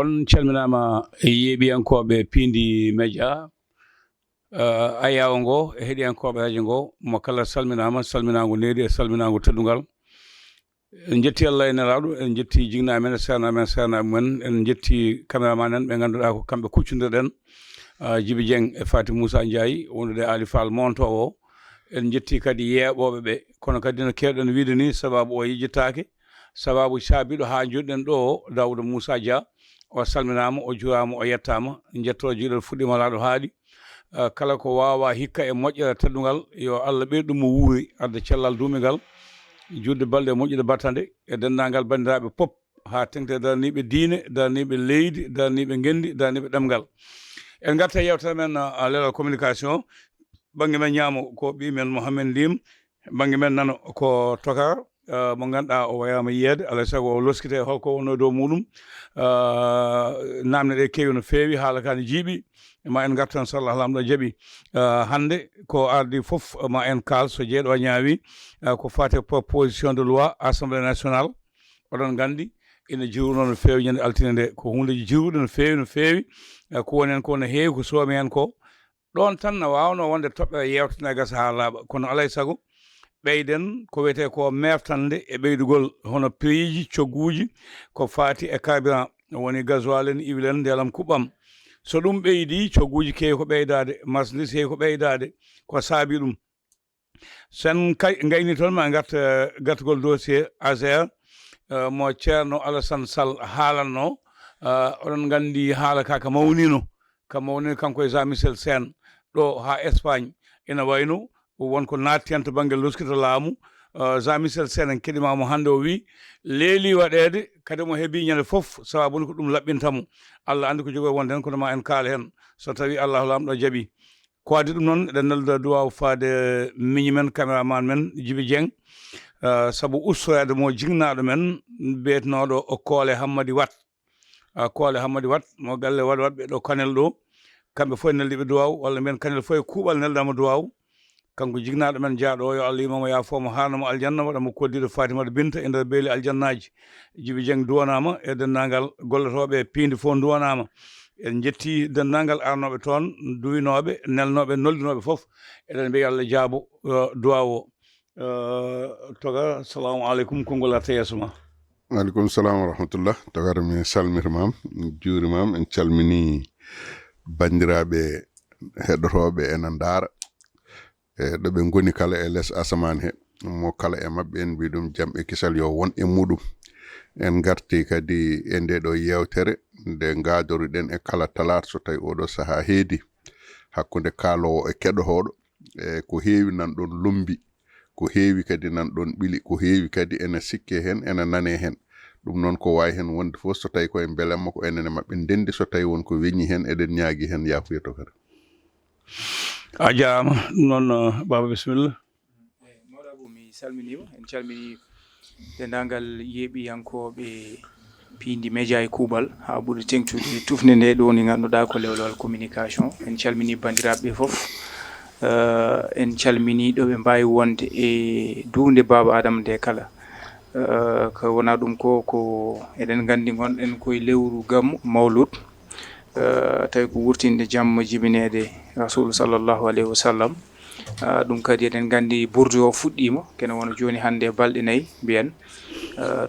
on calminama e yeeɓiyankoɓe Pindi Média ayawo ngo e heeɗiyankoɓe radio ngo mo kala salminama salminago needi e salminago teddugal en jetti Allah e nelaɗo en jetti jigna men sernaɓe men en jetti caméraman en ɓe ganduɗa ko kamɓe kuccodirɗen Djiby Dieng e Faty Moussa Ndiaye wondude Ali Fall montowo o en jetti kadi yeeɓoɓe ɓe kono kadi no kewɗen wiide ni sababu o yejjitake sababu saabiɗo ha joɗɗen ɗo o Daouda Moussa Dia o salminama o jurama o yettama jetto jiiɗol fuɗɗima laɗo haaɗi kala ko wawa hikka e moƴƴere teddugal yo Allah ɓeydu mo wuuri adda cellal duumigal judde balɗe moƴƴude battande e dendagal bandiraɓe pop ha tengte daraniɓe diine daraniɓe leydi daraniɓe gendi daraniɓe ɗemgal en garta yewtere men leelal communication banggue men ñaamo ko ɓimen Mouhamed Ndim banggue men nano ko Tokar mo ganduɗa o wayama yiyede alay saago o loskite holko wonno dow muɗum namde ɗe kewi no fewi haala ka ne jiiɓi ma en gartan so Allah lamɗo jaaɓi hande ko ardi foof ma en kaal so jeeɗo ñaawi ko fate proposition de loi assemblée nationale oɗon gandi ina jiwruno no fewi ñande altine nde ko hundeji jiwruɗe no fewi ko woni hen ko no heewi ko soomi hen ko ɗon tan no wawno wonde toɓɓere yewtene e gasa ha laaɓa kono alay saago ɓeyden ko wiyete ko meftande e ɓeydugol hono prix ji cogguji ko fati e carburant woni gasoil en huile en ndelam kuɓɓam so ɗum ɓeydi cogguji kewi ko ɓeydade marchandise heewi ko ɓeydade ko saabi ɗum sen gayni toon ma garta gartugol dossier AGR mo ceerno Alassane Sall haalanno oɗon gandi haala ka mawnino kanko e Jean Michel Sène ɗo ha Espagne ina wayno wonko natti hen to banggue loskito laamu Jean Michel Sène en keɗimamo hande o wi leeli waɗede kadi mo heeɓi ñande foof sababude ko ɗum laɓɓintamo Allah andi ko jogo wonde hen kono ma en kaala hen so tawi Allahu lamɗo jaaɓi ko adi ɗum noon eɗen nelda duwaw faade miñi men caméraman men Djiby Dieng saabu ustorede mo jignaɗo men mbiyetenoɗo o Koole Hammady Wat Koole Hammady Wat mo galle waɗɓe ɗo Kanel ɗo kamɓe fof neldiɓe duwaw walla mbiyen Kanel fof e kuuɓal neldama duwaw kanko jignaɗo men jaaɗo o yo Allah yimamo yafomo harnamo aljanna waɗamo koddiɗo Fatimata Binta e nder beeli aljannaji Djiby Dieng duwanama e dendagal gollotoɓe Pindi fof duwanama en jetti dendagal arnoɓe toon duwinoɓe nelnoɓe noldinoɓe foof eɗen mbiya Allah jaabo duwaw o Toga assalamu aleykum konngol arta yeeso ma. Waaleykum salam wa rahmatullah Togar mi salmitimam juurimam en calmini bandiraɓe heɗotoɓe ena ndaara ɗo ɓe goni kala e less asaman he mo kala e mabɓe en mbi ɗum jam e kisal yo won e muɗum en garti kadi e nde ɗo yewtere nde gadoruɗen e kala talata so tawi oɗo saaha heedi hakkude kaalowo e keɗotoɗo e ko heewi nan ɗon lumbi ko heewi kadi nan ɗon ɓili ko heewi kadi ene sikke hen ene nane hen ɗum noon ko wawi hen wonde fof so tawi koye beelemma ko enene mabɓe ndendi so tawi won ko weñi hen eɗen ñaagui hen yafuyeto kadi a jarama ɗum noon baba bisimilla mawɗo mi salminima en calmini dendagal yeeɓiyankoɓe Pindi Média e kuuɓal ha ɓuuri tengtude tufde nde ɗo ni ganduɗa ko lewlal communication en calmini bandiraɓe foof en calmini ɗo ɓe mbawi wonde e duunde baba Adama nde kala ko wona ɗum ko eɗen gandi gonɗen koye lewru gammu mawlud tawi ko wurtinde jamma jibinede rasulu sallllahu alayhi wa sallam ɗum kadi eɗen gandi ɓurde o fuɗɗima kene wona joni hande balɗe 4 mbiyen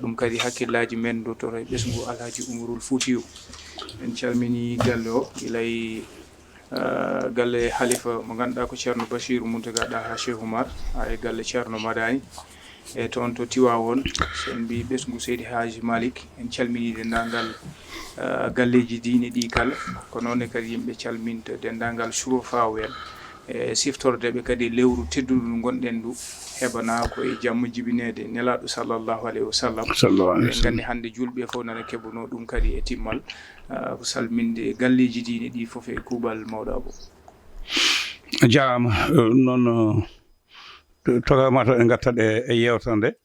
ɗum kadi hakkillaji men dottoro e ɓesgu Alhaji Umarul Foutiyou en calmini galle o ilay galle halifa mo ganduɗa ko ceerno Bachirou Mountaga Daha Cheikh Oumar e galle ceerno Madani e toon to Tiwawon sen mbi ɓesgu Seydi Hadji Malick en calmini dendagal galleji diine ɗi kala ko noonne kadi yimɓe calminta dendagal Surofaw en e siftordeɓe kadi lewru teddudu ndu gonɗen ndu heɓana ko e jamma jibinede nelaɗo sallllahu alayhi wa sallam en gandi hande julɓe fof nana keɓuno ɗum kadi e timmal ko salminde galleji diine ɗi fof e kuuɓal mawɗo abo jarama noon togamata e gattaɗe e yewtere nde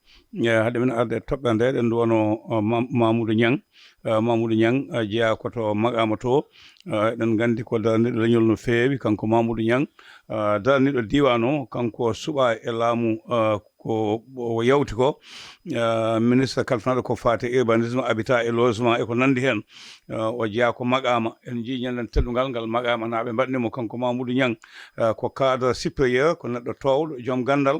haade men arde toɓɓere nde ɗen duwano Mamoudou Niang jeeya koto Magama to eɗen gandi ko daraniɗo leñol no feewi kanko Mamoudou Niang daraniɗo diwan o kanko suɓa e laamu ko o yawti ko ministre kalfanaɗo ko fate urbanisme habitat et logement e ko nandi hen o jeeya ko maqama en jii ñanden teddungal ngal maqama naɓe mbaɗnimo kanko Mamoudou Niang ko cadre supérieur ko neɗɗo towɗo joom gandal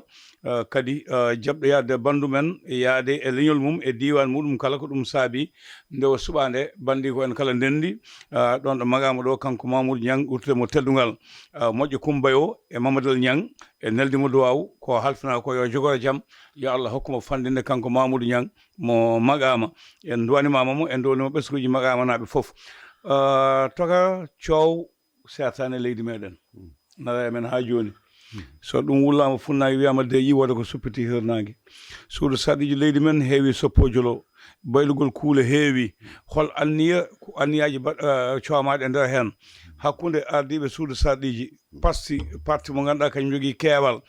kadi jaɓɗo yaade bandu men yaade e leñol mum e diwan muɗum kala ko ɗum saabi nde o suɓande bandi ko en kala ndendi ɗon ɗo maqama ɗo kanko Mamoudou Niang urtemo teddungal moƴƴo Coumba o e Mamadou Niang e neldimo duwaw ko halfina ko yo jogoro jaam yo Allah hokkuma fandinde kanko Mamoudou Niang mo maqama en duwanimamamo en downimo ɓesguji maqama naɓe foof toka coow sertani leydi meɗen nara men ha joni so ɗum wullama funnayi wiyama de yi waɗa ko suppiti hirnangue suudu sarɗiji leydi men heewi soppojolo baylugol kuule heewi hol anniya ko anniyaji coamaɗe e nder hen hakkude ardiɓe suudu sarɗiji parti mo ganduɗa kañum jogui keewal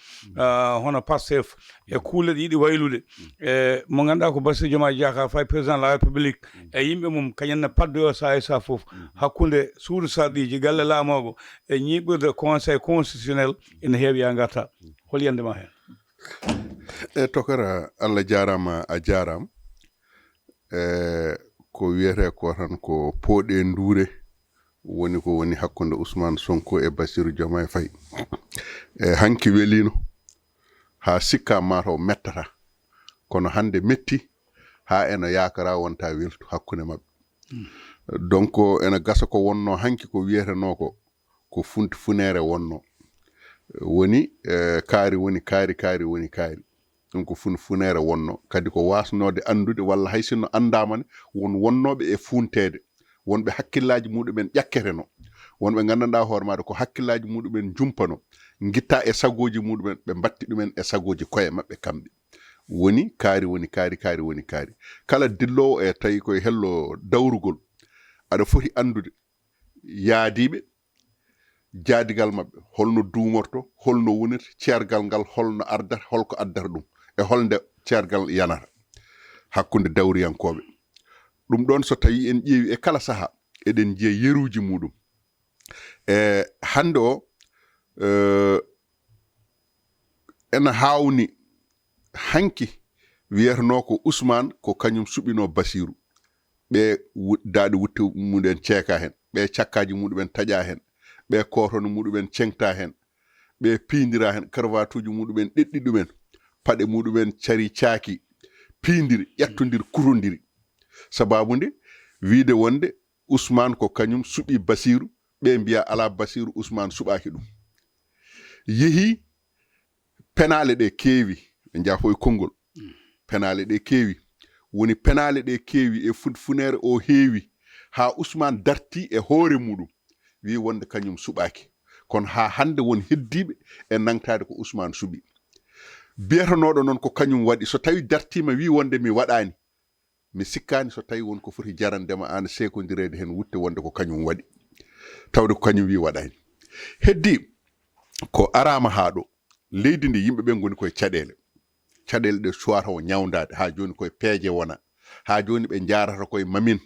hono Pastef e kuule ɗe yiɗi waylude e mo ganduɗa ko Bassirou Diomaye Diakhar Faye président de la république e yimɓe mum kañumne paddoyo saa e saa foof hakkude suudu sarɗiji galle laamogo e ñiɓirde conseil constitutionnel ene heewi ya garta hol yandema hen e tokara Allah jarama a jarama ko wiyete ko tan ko pooɗe nduure woni ko woni hakkunde Ousmane Sonko e Bassirou Diomaye Faye hanki welino ha sikka mataw mettata kono hande metti ha ena yakara wonta weltu hakkunde mabɓe donc ena gasa ko wonno hanki ko wiyeteno ko funti funere wonno woni kaari woni kaari woni kaari ɗum ko funere wonno kadi ko wasnode andude walla hay sinno andamane wonnoɓe e funtede wonɓe hakkillaji muɗumen ƴakketeno wonɓe gandanɗa hoore maɗa ko hakkillaji muɗumen jumpano gitta e sagoji muɗumen ɓe batti ɗumen e sagoji koye mabɓe kamɓe woni kaari woni kaari woni kaari kala dillowo e tawi koye hello dawrugol aɗa foti andude yaadiɓe jaadigal mabɓe holno duumorto holno wonirta ceergal ngal holno ardata holko addata ɗum e holnde ceergal yanata hakkunde dawriyankoɓe ɗum ɗon so tawi en ƴeewi e kala saha eɗen jiya yeruji muɗum e hande o ena hawni hanki wiyeteno ko Ousmane ko kañum suɓino Bassirou ɓe daɗi wutte muɗen ceeka hen ɓe cakkaji muɗumen taƴa hen ɓe kotono muɗumen cengta hen ɓe pindira hen karwatuji muɗumen ɗeɗɗi ɗumen paɗe muɗumen cari caaki pindiri ƴettodiri kurondiri sababude wiide wonde Ousmane ko kañum suɓi Bassirou ɓe mbiya ala Bassirou Ousmane suɓaki ɗum yeehi penale ɗe keewi ɓe jaafoye konngol penale ɗe keewi woni penale ɗe keewi e funere o heewi ha Ousmane darti e hoore muɗum wi wonde kañum suɓaki kono ha hande won heddiɓe e nangtade ko Ousmane suɓi biyetanoɗo noon ko kañum waɗi so tawi dartima wi wonde mi waɗani mi sikkani so tawi won ko foti jarandema an sekodirede hen wutte wonde ko kañum waɗi tawde ko kañum wi waɗani heddi ko arama ha ɗo leydi ndi yimɓeɓe goni koye caɗele ɗe cuwata o ñawdade ha joni koye peeje wona ha joni ɓe jarata koye mamin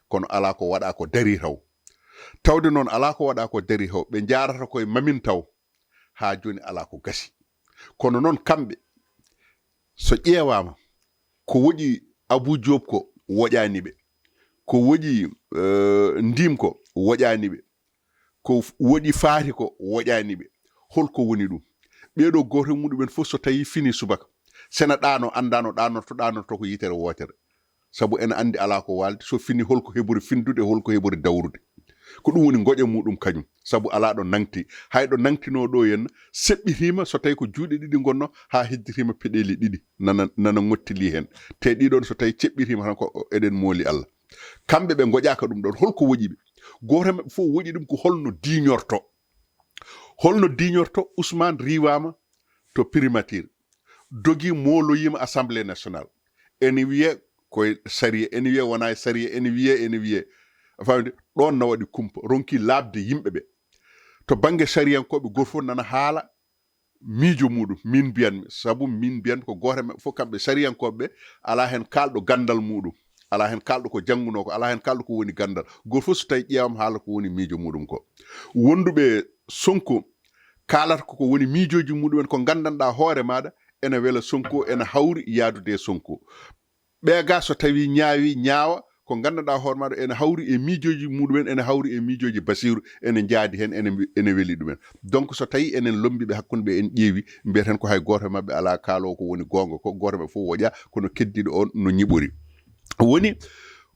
kono ala ko waɗa ko dari taw tawde noon ala ko waɗa ko dari taw ɓe jarata koye mamin taw ha joni ala ko gasi kono noon kamɓe so ƴeewama ko woɗi Abou Diop ko woƴani ɓe ko woɗi ndim ko woƴani ɓe ko woɗi faati ko woƴani ɓe holko woni ɗum ɓeɗo goto muɗumen fof so tawi fini subaka sena ɗano andano ɗanorto ko yitere wotere sabu ene andi ala ko walde so fini holko heɓuri findude holko heɓuri dawrude ko ɗum woni goƴe muɗum kañum sabu ala ɗo nangti hayɗo nangtino ɗo henna seɓɓitima so tawi ko juuɗe ɗiɗi gonno ha hedditima peɗeli ɗiɗi nana gottili hen te ɗiɗon so tawi ceɓɓitima tan ko eɗen mooli Allah kamɓe ɓe goƴaka ɗum ɗon holko woƴiɓe goto maɓɓe fof woƴi ɗum ko holno diñorto Ousmane riwama to primature dogi moloyima assemblée nationale ene wiye koye saria ene wiye wona e saria ene wiye famde ɗon na waɗi kumpa ronki labde yimɓeɓe to banggue sariyankoɓe goto fof nana haala miijo muɗum min mbiyanmi sabu min mbiyanmi ko goto maɓɓe fof kamɓe sariyankoɓeɓe ala hen kalɗo gandal muɗum ala hen kalɗo ko jangguno ko ala hen kalɗo ko woni gandal goto fof so tawi ƴewama haala ko woni miijo muɗum ko wonduɓe Sonko kalata koko woni miijoji muɗumen ko gandanɗa hoore maɗa ene wela Sonko ene hawri yaadude Sonko ɓe ga so tawi ñaawi ñaawa ko gandanɗa hoore maɗa ene hawri e miijoji muɗumen ene hawri e miijoji Basiru ene jaadi hen ene weli ɗumen donc so tawi enen lombiɓe hakkude ɓe en ƴeewi mbiyeten ko hay goto mabɓe ala kaalo ko woni gonga ko goto mabɓe fof woƴa kono keddiɗo on no ñiɓori woni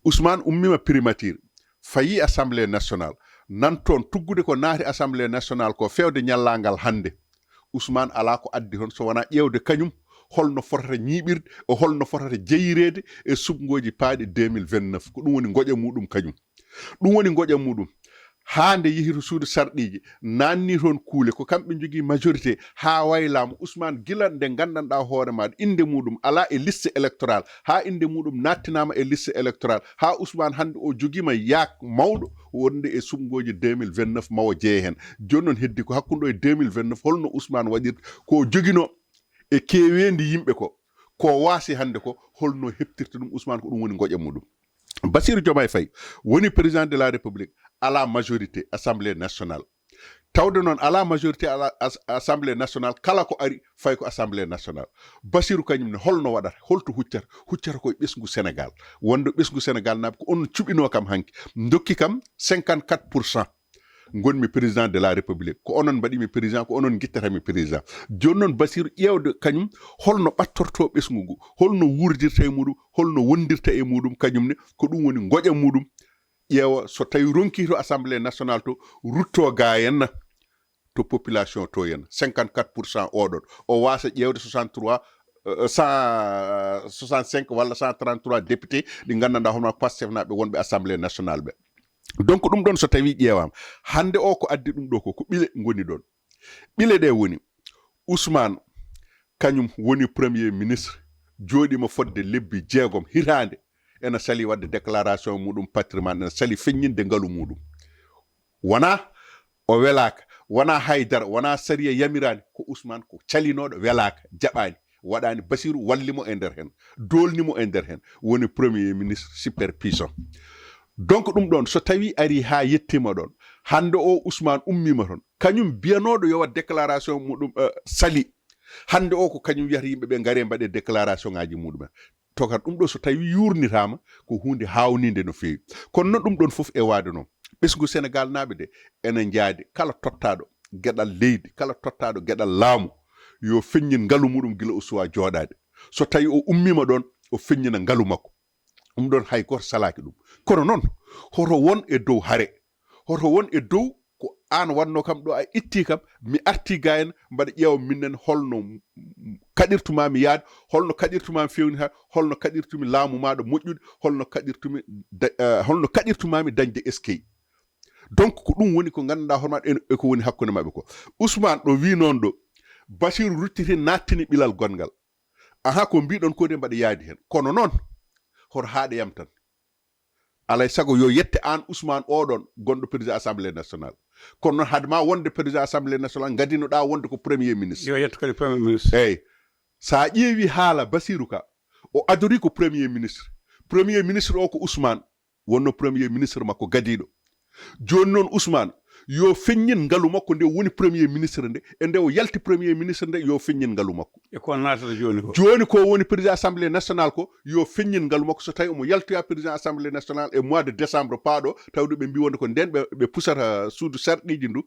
Ousmane ummima primature fayi assemblée nationale nan toon tuggude ko naati assemblée nationale ko fewde ñallangal hande Ousmane ala ko addi hon so wona ƴewde kañum holno fotata ñiɓirde e holno fotata jeyirede e subgoji paaɗi 2029 ko ɗum woni goƴa muɗum kañum ɗum woni goƴa muɗum hande yehi to suudu sarɗiji nanni toon kuule ko kamɓe jogui majorité ha waylama Ousmane gila nde gandanɗa hoore maɗa inde muɗum ala e liste électoral ha inde muɗum nattinama e liste électoral ha Ousmane hande o joguima yaak mawɗo wonde e sumgoji 2029 mawo jeeye hen joni noon heddi ko hakkude e 2029 holno Ousmane waɗirta ko joguino e kewendi yimɓe ko waasi hande ko holno heptirta ɗum Ousmane ko ɗum woni goƴa muɗum Bassirou Diomaye Faye woni président de la République ala majorité assemblée nationale tawde noon ala majorité ala assemblée nationale kala ko ari fay ko assemblée nationale Bassirou kañum ne holno waɗata holto huccata koye ɓesgu Sénégal wonde ɓesgu Sénégal naaɓe ko on cuɓino kam hanki dokki kam 54% gonmi président de la République ko onon mbaɗimi président ko onon guittatami président joni noon Bassirou ƴewde kañum holno ɓattorto ɓesgu ngu holno wurdirta e muɗum holno wondirta e muɗum kañumne ko ɗum woni goƴa muɗum ƴeewa so tawi ronki to assemblée nationale to rutto ga henna to population to henna 54% oɗon o wasa ƴewde 165 walla 133 député ɗi gandanɗa hono Pastef naɓe wonɓe assemblée nationale ɓe donc ɗum ɗon so tawi ƴeewama hande o ko addi ɗum ɗo ko ɓile goni ɗon ɓile ɗe woni Ousmane kañum woni premier ministre jooɗima fodde lebbi 6 hitande ena sali wadde déclaration muɗum patrimoine ena sali feññinde ngalu muɗum wona o welaka wona haydara wona sariya yamirani ko Ousmane ko calinoɗo welaka jaɓani waɗani Bassirou wallimo e nder hen dolnimo e nder hen woni premier ministre super puissant donc ɗum ɗon so tawi ari ha yettima ɗon hande o Ousmane ummima ton kañum biyanoɗo yo wat déclaration muɗum sali hande o ko kañum wiyata yimɓeɓe gaare mbaɗe déclaration ngaji muɗumen to kadi ɗum ɗo so tawi yurnitama ko hunde hawnide no fewi kono noon ɗum ɗon foof e wade noon ɓesgu Sénégal naɓe de enen jaadi kala tottaɗo gueɗal leydi kala tottaɗo gueɗal laamu yo feññin ngalu muɗum gila o suwa joɗade so tawi o ummima ɗon o feññina ngalu makko ɗum ɗon hay goto salaki ɗum kono noon hoto won e dow haare hoto won e dow ko an wanno kam ɗo a itti kam mi arti ga en mbaɗa ƴeewa minnen holno kaɗirtumami yaade holno kaɗirtumami fewni ha holno kaɗirtumi laamu maɗa moƴƴude holno kaɗirtumami dañde eskey donc ko ɗum woni ko gandanɗa hooremaɗa eko woni hakkude mabɓe ko Ousmane ɗo wi noon ɗo Bassirou ruttiti nattini ɓilal gongal aha ko mbiɗon ko de mbaɗa yaadi hen kono noon hoto haaɗayam tan alay sago yo yette an Ousmane oɗon gonɗo président assemblée nationale kono noon hadma wonde président assemblée nationale gadinoɗa wonde ko premier ministre yo yetto kadi premier ministre eyyi sa ƴeewi haala Bassirou ka o adori ko premier ministre o ko Ousmane wonno premier ministre makko gadiɗo joni noon Ousmane yo feññin ngalu makko nde woni premier ministre nde e nde o yalti premier ministre nde yo feññin ngalu makko e ko natata joni ko woni président assemblée nationale ko yo feññin ngalu makko so tawi omo yaltoya président assemblée nationale e mois de décembre paaɗo tawde ɓe mbi wonde ko nden ɓe pusata suudu sarɗiji ndu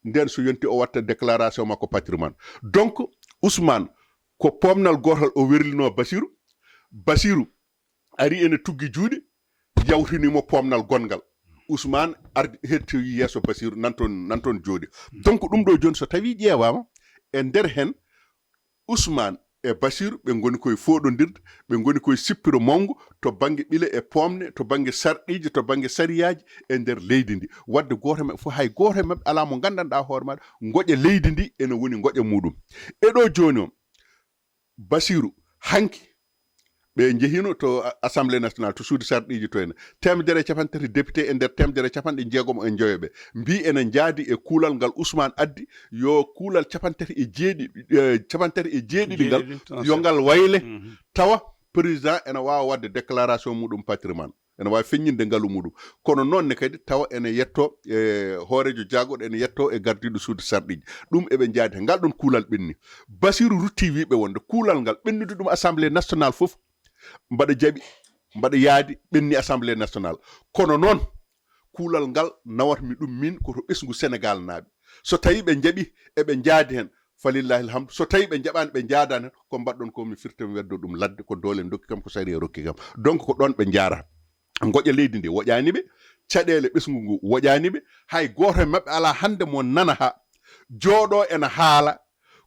nden so yonti o watta déclaration makko patrimoine donc Ousmane ko pomnal gotal o werlino Bassirou ari ene tuggi juuɗe yawtinimo pomnal gongal Ousmane ardi hettoyi yesso Bassirou nanton jooɗi donc ɗum ɗo joni so tawi ƴeewama e nder hen Ousmane e Bassirou ɓe goni koye foɗodirde ɓe goni koye sippiro mawgu to banggue ɓile e pomne to banggue sarɗiji to banggue sariyaji e nder leydi ndi wadde goto mabɓe fof hay goto mabɓe ala mo gandanɗa hoore maɗa goƴa leydi ndi ene woni goƴa muɗum e ɗo joni o Bassirou hanki ɓe jehino to assemblée nationale to suudu sarɗiji to ene 150 député e nder 160 en joyoɓe mbi enen jaadi e kuulal ngal Ousmane addi yo kuulal 37 ngal yo ngal wayle tawa président ene wawa wadde déclaration muɗum patrimoine ene wawi feññinde ngalu muɗum kono noon ne kadi tawa ene yetto hoorejo jaagoɗo ene yetto e gardiɗo suudu sarɗiji ɗum eɓe jaadi ngal ɗon kuulal ɓenni Basiru rutti wiɓe wonde kuulal ngal ɓennude ɗum assemblée nationale fof mbaɗa jaɓi mbaɗa yaadi ɓenni assemblée nationale kono noon kuulal ngal nawatmi ɗum min koto ɓesgu Sénégal naaɓe so tawi ɓe jaɓi eɓe jaadi hen falillahi alhamdu so tawi ɓe jaɓani ɓe jaadani hen ko mbaɗɗon ko mi firtami weddo ɗum ladde ko doole dokki kam ko sari e rokki kam donc ko ɗon ɓe jaarata goƴa leydi ndi woƴani ɓe caɗele ɓesgu ngu woƴani ɓe hay goto e mabɓe ala hande mo nana ha jooɗo ena haala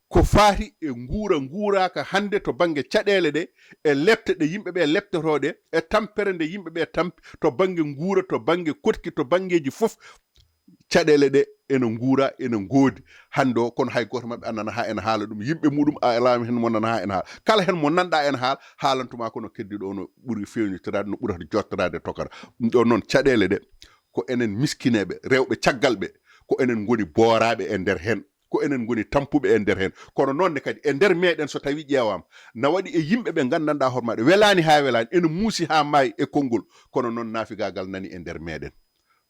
ko faati e nguuraka hande to bange caɗele ɗe e lepte ɗe yimɓeɓe leptotoɗe e tampere nde yimɓeɓe tampi to bange nguura to bange kotki to bangeji fof caɗele ɗe ene nguura ene ngoodi hande o kono hay goto mabɓe annana ha ene haala ɗum yimɓe muɗum a elami hen mo nana ha ene haala kala hen mo nanɗa ene haala haalantuma kono keddiɗo o no ɓuuri fewnitorade no ɓurata jottorade tokara ɗum ɗo noon caɗele ɗe ko enen miskineɓe rewɓe caggal ɓe ko enen goni booraɓe e nder hen ko enen goni tampuɓe e nder hen kono noonne kadi e nder meɗen so tawi ƴeewama na waɗi e yimɓeɓe gandanɗa hormaɗe welani ha welani ene muusi ha maayi e konngol kono noon naafigagal nani e nder meɗen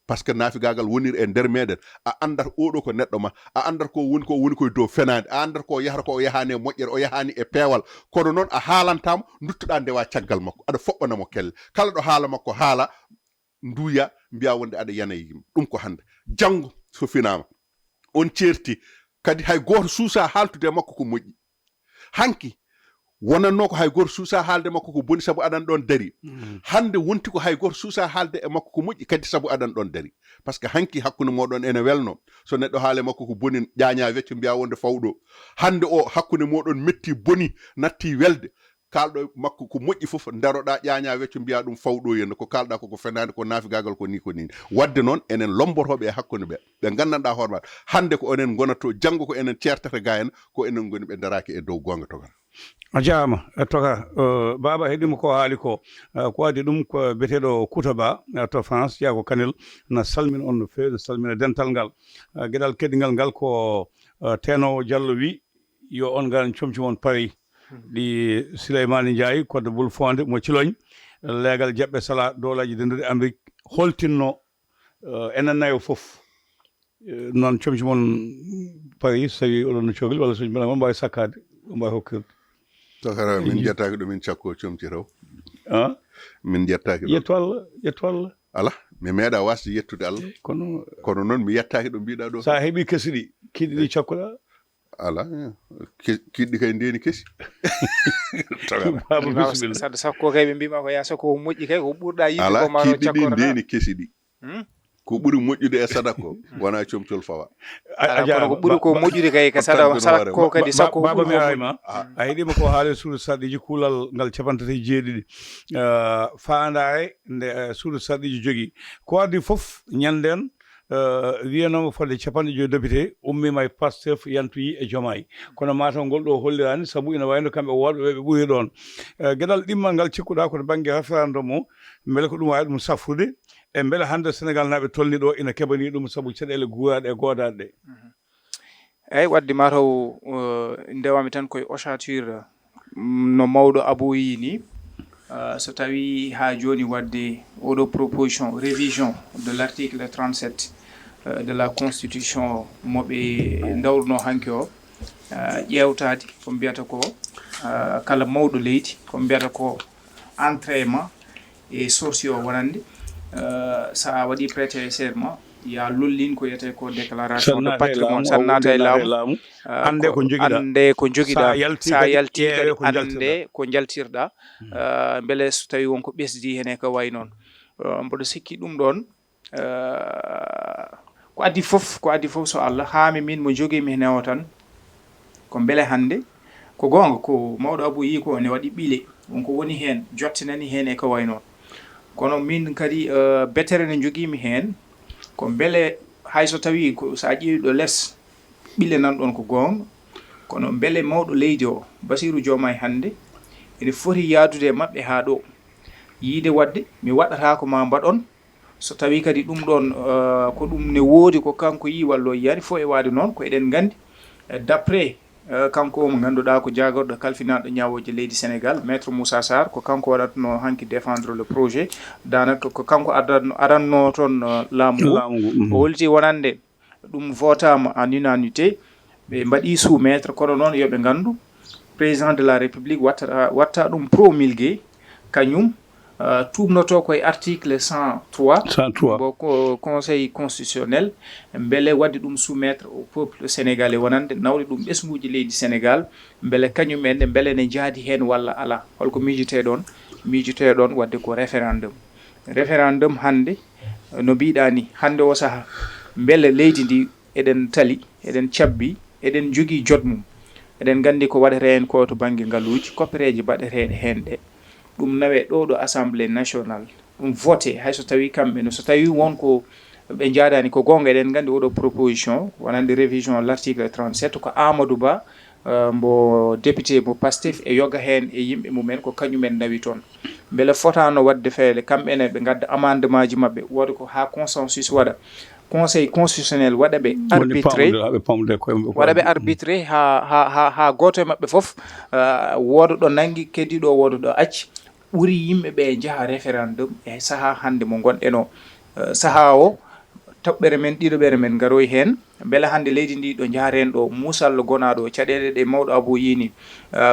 par ce que naafigagal woniri e nder meɗen a andata oɗo ko neɗɗo ma a andata ko woni koye dow fenade a andata ko yahata ko o yahani e moƴƴere o yahani e peewal kono noon a haalantamo duttoɗa ndewa caggal makko aɗa foɓɓanamo kelle kala ɗo haala makko haala nduya mbiya wonde aɗa yana e yimɓe ɗum ko hande janggo so finama on certi kadi hay goto suusa haltude e makko ko moƴƴi hanki wonanno ko hay goto suusa haalde makko ko boni sabu aɗan ɗon dari hande wonti ko hay goto suusa haalde e makko ko moƴƴi kadi sabu aɗan ɗon dari par ce que hanki hakkude moɗon ene welno so neɗɗo haale makko ko boni ƴaña wecco mbiya wonde fawɗo hande o hakkude moɗon metti boni natti welde kalɗo makko ko moƴƴi fof daroɗa ƴaña wecco mbiya ɗum fawɗo yenno ko kalɗa koko fenade ko naafigagal ko ni wadde noon enen lombotoɓe e hakkude ɓe gandanɗa hoore maɗa hande ko enen gonato janggo ko enen certata ga en ko enen goni ɓe daraki e dow gonga togata a jaama toka baba heɗima ko haali ko ko adi ɗum ko biyeteɗo Kouta Ba to France Yago Kanel na salmina on no fewi no salmina dental ngal gueɗal keɗigal ngal ko tenowo Diallo wi yo on ngal comci mon Paris ɗi Souleymane Ndiaye kodde Bulfonde mo Cilogne leegal jaɓɓe sala dolaji dendude Amérique holtinno enen nayo fof noon comci mon Paris so tawi oɗon no cohli walla soji mbaɗa mbawi sakkade mbawi hokkirde tokara min jettaki ɗo min cakko comci raw min jettaki ɗo yetto Allah ala mi meeɗa wasde yettude Allah kono noon mi yettaki ɗo mbiɗa ɗo sa heeɓi kesi ɗi kiɗi ɗi cakkoɗa ala kiɗɗi kay ndeni kesi saɗa sakko kay ɓe mbima ko ya sakko moƴƴi kay ko ɓurɗa yiide ko maro kiɗɗi ɗi ndeni kesi ɗi ko ɓuri moƴƴude e sadaka ko wona comcol fawa kono ko ɓuri ko moƴƴude kay ka sadaka ko kadi sakko baba mi ayma a heeɗima ko haali suudu sarɗiji kuulal ngal capantati jeeɗiɗi fandare nde suudu sarɗiji jogui ko addi foof ñanden wiyanoma fodde capanɗe joyi député ummima e Pastef yantoyi e Diomaye kono mataw ngol ɗo hollirani saabu ina wayno kamɓe woɗɓe ɓe ɓuuri ɗon gueɗal ɗimmal ngal cikkuɗa koto banggue référendum o beele ko ɗum wawi ɗum safrude e beele hande Sénégal naaɓe tolni ɗo ina keɓani ɗum saabu caɗele guuraɗe e godaɗe ɗe eyyi wadde mataw ndewami tan koye ossature no mawɗo Abou yi ni so tawi ha joni wadde oɗo proposition révision de l'article 37 de la constitution moɓe dawruno hanki o ƴewtade ko mbiyata ko kala mawɗo leydi ko mbiyata ko entraînement et socio wonande sa waɗi prêté serment ya lollin ko yete ko déclaration de patrimoine san naata e laamu ande ko jogiɗa sa yalti kadi ande ko jaltirɗa beele so tawi wonko ɓesdi hen e ko way noon mboɗo sikki ɗum ɗon ko addi fof so Allah haami min mo jogimi hen o tan ko beele hande ko gonga ko mawɗo Abou yi ko ne waɗi ɓiile wonko woni hen jottinani hen e ko way noon kono min kadi betere ne jogimi hen ko beele hayso tawi ko sa ƴeewi ɗo less ɓille nan ɗon ko gonga kono beele mawɗo leydi o Bassirou Diomaye hande ene foti yaadude e maɓɓe ha ɗo yiide wadde mi waɗata ko ma mbaɗon so tawi kadi ɗum ɗon ko ɗum ne woodi ko kanko yi walla o yiyani fo e waade noon ko eɗen gandi d'après kanko mo ganduɗa ko jagorɗo kalfinaɗo ñawoje leydi Sénégal maître Moussa Sarr ko kanko waɗatno hanki défendre le projet danaka ko kanko aranno toon laamu o holti wonande ɗum votama en unanimité ɓe mbaɗi soumettre kono noon yoɓe gandu président de la république watta ɗum promulgué kañum tubnoto koye article 103 bo ko conseil constitutionnel beele wadde ɗum soumettre au peuple sénégalais wonande nawde ɗum ɓesguji leydi Sénégal beele kañumen beele ne jaadi hen walla ala holko miijuteɗon wadde ko référendum hande no mbiɗa ni hande o saaha beele leydi ndi eɗen tali eɗen cabbi eɗen jogui jot mum eɗen gandi ko waɗete hen ko to banggue ngaluji koppereji baɗeteɗe hen ɗe ɗum nawe ɗo assemblée nationale ɗum voté hayso tawi kamɓe no so tawi wonko ɓe jaadani ko gonga eɗen gandi oɗo proposition wonande révision l' article 37 ko Amadou Ba mbo député mo Pastef e yoga hen e yimɓe mumen ko kañumen nawi toon beele fotano wadde feere kamɓene ɓe gadda amendement ji mabɓe woda ko ha consensus waɗa conseil constitutionnel waɗa ɓe arbitré ha goto e mabɓe foof woda ɗo nangui keddiɗo woda ɗo acci ɓuri yimɓe ɓe jaaha référendum e saaha hande mo gonɗen o saaha o toɓɓere men ɗiɗoɓere men garoy hen beele hande leydi ndi ɗo jaaren ɗo musallo gonaɗo caɗele ɗe mawɗo Abou yini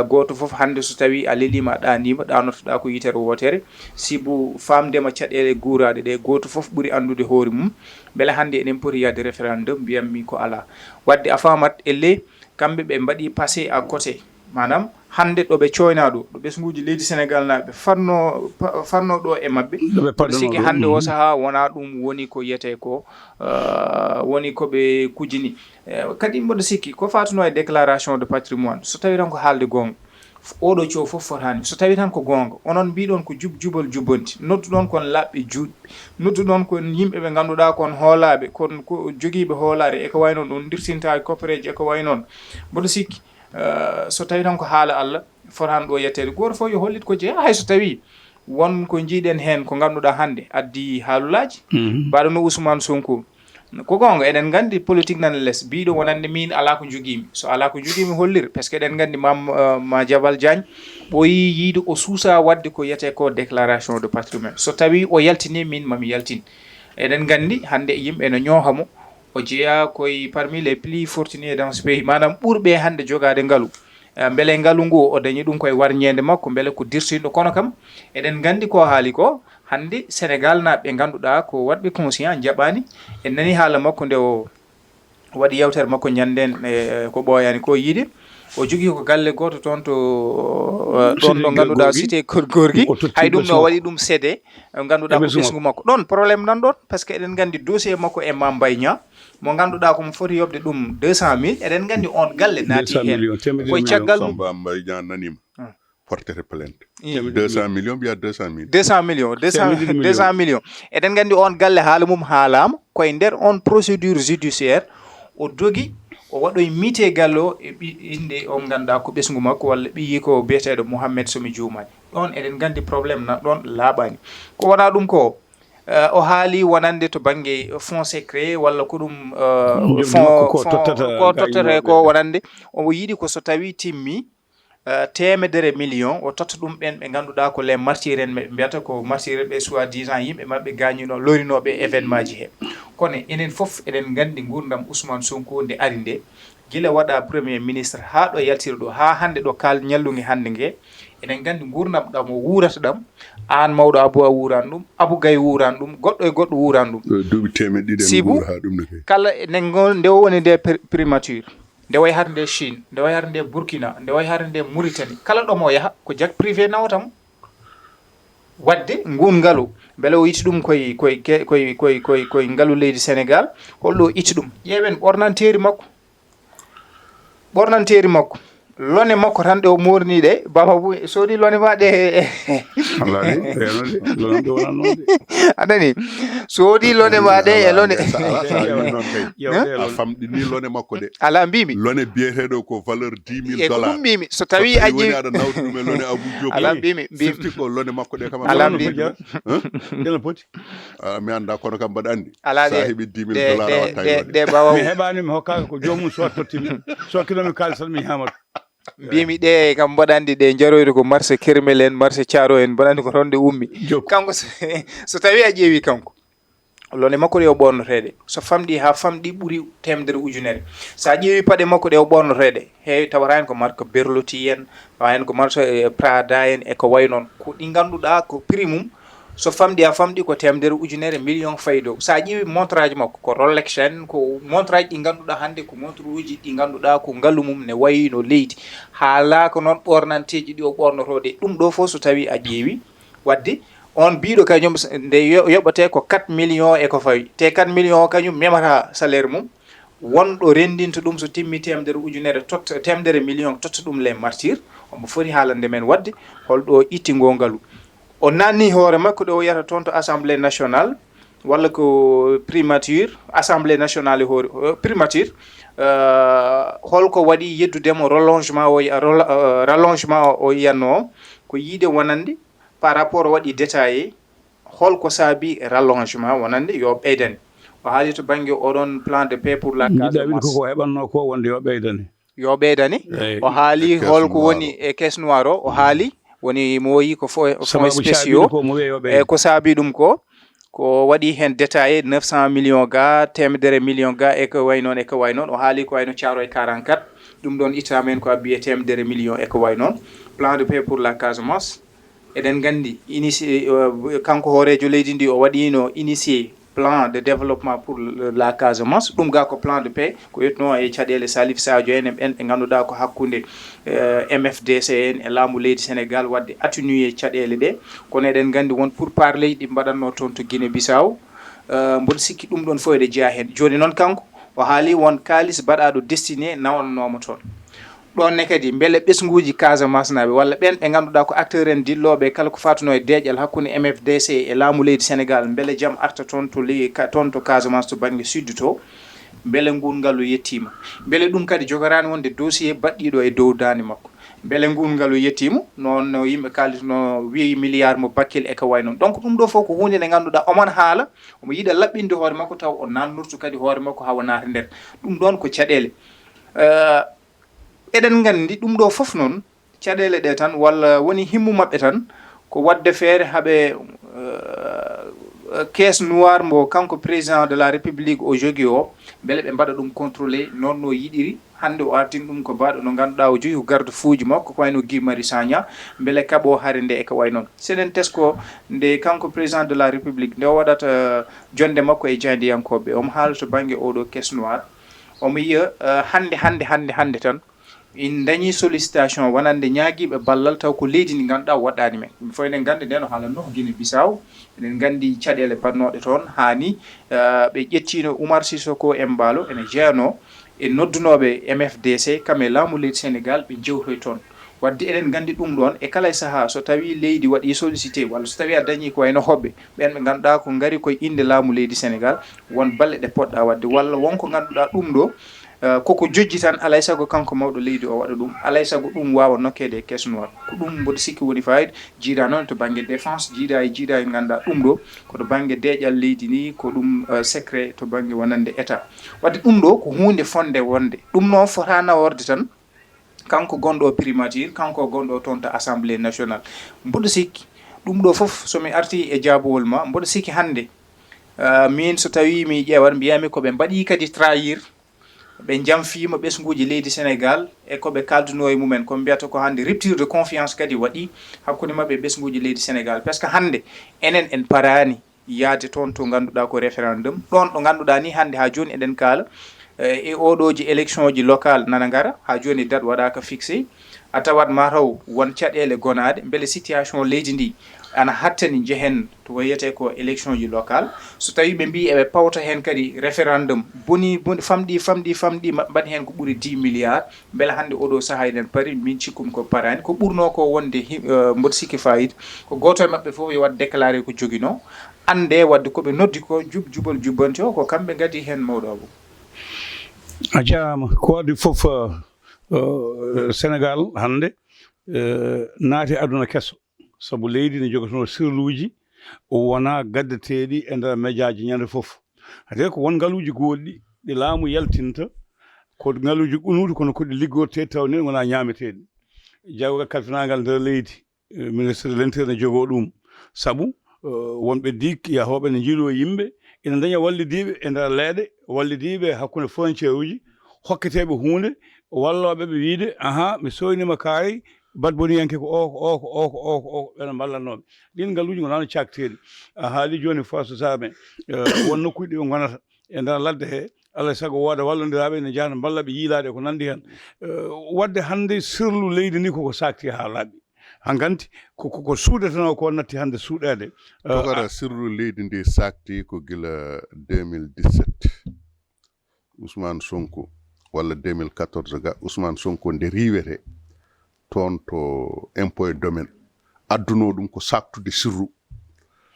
goto foof hande so tawi a lelima a ɗanima ɗanotoɗa ko yitere wotere sibu famdema caɗele guuraɗe ɗe goto foof ɓuuri andude hoore mum beele hande eɗen poti yadde référendum mbiyammi ko ala wadde a famat elle kamɓe ɓe mbaɗi passé à côté manam hande ɗo ɓe coyna ɗo ɓesguji leydi Sénégal naɓe fanno ɗo e mabɓe siki hande o saaha wona ɗum woni ko yiyete ko woni koɓe kujini kadi mboɗo sikki ko fatuno e déclaration de patrimoine so tawi tan ko haalde gonga oɗo cow foof fotani so tawi tan ko gonga onon mbiɗon ko jubal jubbanti nodduɗon kon labɓe juutɓe nodduɗon kon yimɓe ɓe ganduɗa kon hoolaɓe kon ko joguiɓe hoolare eko way noon ɗon dirtinta koppereji eko way noon mboɗo sikki so tawi tan ko haala Allah fotani ɗo yettede goto fof yo hollit ko jeeya hay so tawi won ko jiiɗen hen ko ganduɗa hande addi haalulaji mbaɗo Ousmane Sonko ko gonga eɗen gandi politique nan less biɗo wonande min ala ko joguimi so ala ko joguimi hollir par ce que eɗen gandi ma Jabal Diagne ɓoyi yiide o suusa wadde ko yiyete ko déclaration de patrimoine so tawi o yaltini min mami yaltin eɗen gandi hande yimɓe no ñoohamo o jeeya koye parmi les plus fortunés dans ce pays manam ɓurɓe hande jogade ngaalu beele ngaalu ngu o dañi ɗum koye warñede makko beele ko dirtinɗo kono kam eɗen gandi ko haali ko hande Sénégal naɓe ganduɗa ko watɓe conscient jaɓani en nani haala makko nde o waɗi yewtere makko ñanden ko ɓooyani ko yiide o jogui ko galle goto toon to ɗon ɗo ganduɗa cité gorgui hay ɗum no waɗi ɗum cédé ganduɗa ko ɓesgu makko ɗon probléme nan ɗon par ce que eɗen gandi dossier makko e Mame Mbaye Niang mo ganduɗa komo foti yobde ɗum 200 000 eɗen gandi on galle naati hen koye caggal mum Mame Mbaye Niang nanima portere plainte 200 millions biya 200 000 200 millions eɗen gandi on galle haala mum haalama koye nder on procédure judiciaire o dogi o waɗoye miite galle o e inde on ganduɗa ko ɓesgu makko walla ɓiyi ko biyeteɗo Mouhamed somi jumani ɗon eɗen gandi probléme nan ɗon laaɓani ko wona ɗum ko o haali wonande to banggue fond secret walla ko ɗum ko tottete ko wonande omo yiiɗi ko so tawi timmi temedere million o totta ɗum ɓen ɓe ganduɗa ko les martyrs en ɓe mbiyata ko martyrs ɓe soi-disant yimɓe mabɓe gañino lorinoɓe événement ji he kono enen foof eɗen gandi gurdam Ousmane Sonko nde ari nde guila waɗa premier ministre ha ɗo yaltira ɗo ha hande ɗo kal ñallugue hande gue eɗen gandi gurdam ɗam o wurata ɗam an mawɗo Abou a wuran ɗum Abou Gaye wuran ɗum goɗɗo e goɗɗo wuran ɗum duuɓi temedde ɗiɗi sibu kala nde woni nde primature nde way har nde Chine nde way har nde Burkina nde way har nde Mauritanie kala ɗomo yaha ko jak privé nawtam wadde ngun ngalu beele o itti ɗum koye ngalu leydi Sénégal holɗo itti ɗum ƴeewen ɓornanteri makko lone makko tan ɗe o morniɗe baba bu soodi lone ma ɗe anani soodi lone ma ɗe e lone a famɗini lone makko de ala mbimi lone biyeteɗo ko valeur $10,000 e ko ɗum mbimi so tawi a ƴeewi aɗa nawdi ɗum e lone Abou Diop ala mbimi firti ko lone makko ɗe kam ala mbimi dela poti mi anda kono kam mbaɗa andi ala sa heeɓi $10,000 watta e lone de bawa mi heɓani mi hokkaka ko jomum so tottimi so kinomi kalis tan mi hamata mbimi ɗe kam mbaɗandi ɗe jaroyde ko marché Kermel en marché Thiaro en mbaɗandi ko ronde ummi kanko so tawi a ƴeewi kanko lone makko ɗe o ɓornoteɗe so famɗi ha famɗi ɓuuri 100,000 sa ƴeewi paɗe makko ɗe o ɓornoteɗe heewi tawata hen ko marque Berluti en tawa hen ko marque Prada en e ko way noon ko ɗi ganduɗa ko prix mum so famɗi ha famɗi ko 100,000 million fayi dow sa ƴeewi montre aji makko ko Rolex en ko montre aji ɗi ganduɗa hande ko montre uji ɗi ganduɗa ko ngaalu mum ne wayi no leydi haala ko noon ɓornanteji ɗi o ɓornotoɗe ɗum ɗo fof so tawi a ƴeewi wadde on biiɗo kañum nde yoɓate ko 4 millions e ko fawi te 4 millions o kañum memata salaire mum wonɗo rendinta ɗum so timmi 100,000 totta 100 millions totta ɗum les martyrs omo foti haalande men wadde holɗo itti ngo ngaalu o nanni hoore makko ɗo o yiyata toon to assemblée nationale walla ko primature assemblée nationale e hoore primature holko waɗi yeddudemo rallongement o yiyanno ko yiide wonande par rapport o waɗi détaillé holko saabi rallongement wonande yo ɓeydani o haali to banggue oɗon plan de paix pour la Casamance koko heɓanno ko wonde yo ɓeydani o haali holko woni e caisse noire o haali woni mo woyi ko fonds spéciaux e ko saabi ɗum ko waɗi hen détaillé 900 millions ga 100 millions ga e ko way noon o haali ko wayno Thiaroye 44 ɗum ɗon ittama hen ko abbiye 100 millions e ko way noon plan de paix pour la Casamance eɗen gandi initié kanko hoorejo leydi ndi o waɗino initié plan de développement pour la Casamance ɗum ga ko plan de paix ko yetno e caɗele Salif Sadio en ɓe ganduɗa ko hakkude MFDC en e laamu leydi Sénégal wadde atténuer caɗele ɗe kono eɗen gandi won pour parler ɗi mbaɗanno toon to Guinée Bissau mboɗo sikki ɗum ɗon fof eɗe jeeya hen joni noon kanko o haali won kalis baɗaɗo destiné nawannoma toon ɗon ne kadi beele ɓesguji Casamance naɓe walla ɓen ɓe ganduɗa ko acteur en dilloɓe kala ko fatuno e deƴƴal hakkude MFDC e laamu leydi Sénégal beele jaam arta toon toon to Casamance to banggue sud to beele ngun ngaalu yettima beele ɗum kadi jogorani wonde dossier baɗɗiɗo e dow dande makko beele ngun ngaalu yettima noon no yimɓe kalitno wi milliard mo Bakkil e ko way noon donc ɗum ɗo fof ko hunde nde ganduɗa omon haala omo yiiɗa laɓɓinde hoore makko taw o nannurtu kadi hoore makko hawa naata nder ɗum ɗon ko caɗele eɗen gandi ɗum ɗo fof noon caɗele ɗe tan walla woni himmu mabɓe tan ko wadde feere haɓe caisse noire mbo kanko président de la république o jogui o beele ɓe mbaɗa ɗum contrôlé noon no yiɗiri hande o artin ɗum ko mbaɗo no ganduɗa o jogui ko garde fouji makko ko wayno Guy Marius Sagna beele kaaɓo haare nde e ko way noon seɗen tesko nde kanko président de la république nde o waɗata jonde makko e jaydiyankoɓe omo haala to banggue oɗo caisse noire omo yiya hande tan in dañi sollicitation wonande ñaaguiɓe ballal taw ko leydi ndi ganduɗa waɗɗani men ɗum fof eɗen gandi nden o haalanno ko Guinée Bissau eɗen gandi caɗele bannoɗe toon hani ɓe ƴettino Oumar Sissoko Embalo ene jeeyano e noddunoɓe MFDC kamɓe laamu leydi Sénégal ɓe jewtoy toon wadde eɗen gandi ɗum ɗon e kala saaha so tawi leydi waɗi sollicité walla so tawi a dañi ko wayno hoɓɓe ɓen ɓe ganduɗa ko gaari koye inde laamu leydi Sénégal won balle ɗe poɗɗa wadde walla wonko ganduɗa ɗum ɗo koko jojji tan alay sago kanko mawɗo leydi o waɗa ɗum alay sago ɗum wawa nokkede e caisse noire ko ɗum mboɗo sikki woni fayida jiiɗa noon to banggue défense jiiɗa e ganduɗa ɗum ɗo koto banggue deƴƴal leydi ni ko ɗum secret to banggue wonande état wadde ɗum ɗo ko hunde fonde wonde ɗum noon fota naworde tan kanko gonɗo primature kanko gonɗo toon to assemblée nationale mboɗo sikki ɗum ɗo foof somi arti e jaabowol ma mboɗo sikki hande min so tawi mi ƴeewat mbiyami koɓe mbaɗi kadi trahir ɓe jamfima ɓesguji leydi Sénégal e koɓe kalduno e mumen ko mbiyata ko hande rupture de confiance kadi waɗi hakkude mabɓe ɓesguji leydi Sénégal par ce que hande enen en parani yaade toon to ganduɗa ko référendum ɗon ɗo ganduɗa ni hande ha joni eɗen kaala e oɗoji élection ji local nana gara ha joni date waɗaka fixé a tawat mataw won caɗele gonade beele situation leydi ndi ana hattani jehen to wiyete ko élection ji local so tawi ɓe mbi eɓe pawta hen kadi référendum boni famɗi mbaɗi hen ko ɓuuri 10 milliards beele hande oɗo saaha eɗen paari min cikkum ko parani ko ɓurno ko wonde mboɗo sikki fayida ko goto e mabɓe fof yo wat déclaré ko joguino ande wadde koɓe noddi ko jubal jubbanti o ko kamɓe gadi hen mawɗo Abou. a jarama ko waɗi fof Sénégal hande naati aduna kesso sabu leydi ne jogotono sirluji o wona gaddateɗi e nder médiaji ñande fof hade ko won ngaluji goɗɗi ɗi laamu yaltinta ko ngaluji ɓunuɗi kono koɗi liggorte taw ni wona ñameteɗi jawgal kalfinagal nder leydi ministre de l'intérieur ne jogo ɗum sabu wonɓe dik yahoɓe ne jiiɗo yimɓe ina daña wallidiɓe e nder leeɗe wallidiɓe hakkude frontiére uji hokketeɓe hunde walloɓe ɓe wiide aha mi soynima kaari badboniyanke ko o ɓena ballatnoɓe ɗin ngaluji gonano cakteɗi a haali joni fois so saɓe won nokkuji ɗi ɓe gonata e nder ladde he alay saago wooda wallodiraɓe ne jahata ballaɓe yiilade ko nandi hen wadde hande sirlu leydi ni koko sakti ha laaɓi hankanti ko suudeteno ko natti hande suuɗede togara sirlu leydi ndi sakti ko gila 2017 Ousmane Sonko walla 2014 ga Ousmane Sonko nde riwete toon to impôt et domaine adduno ɗum ko saktude sirru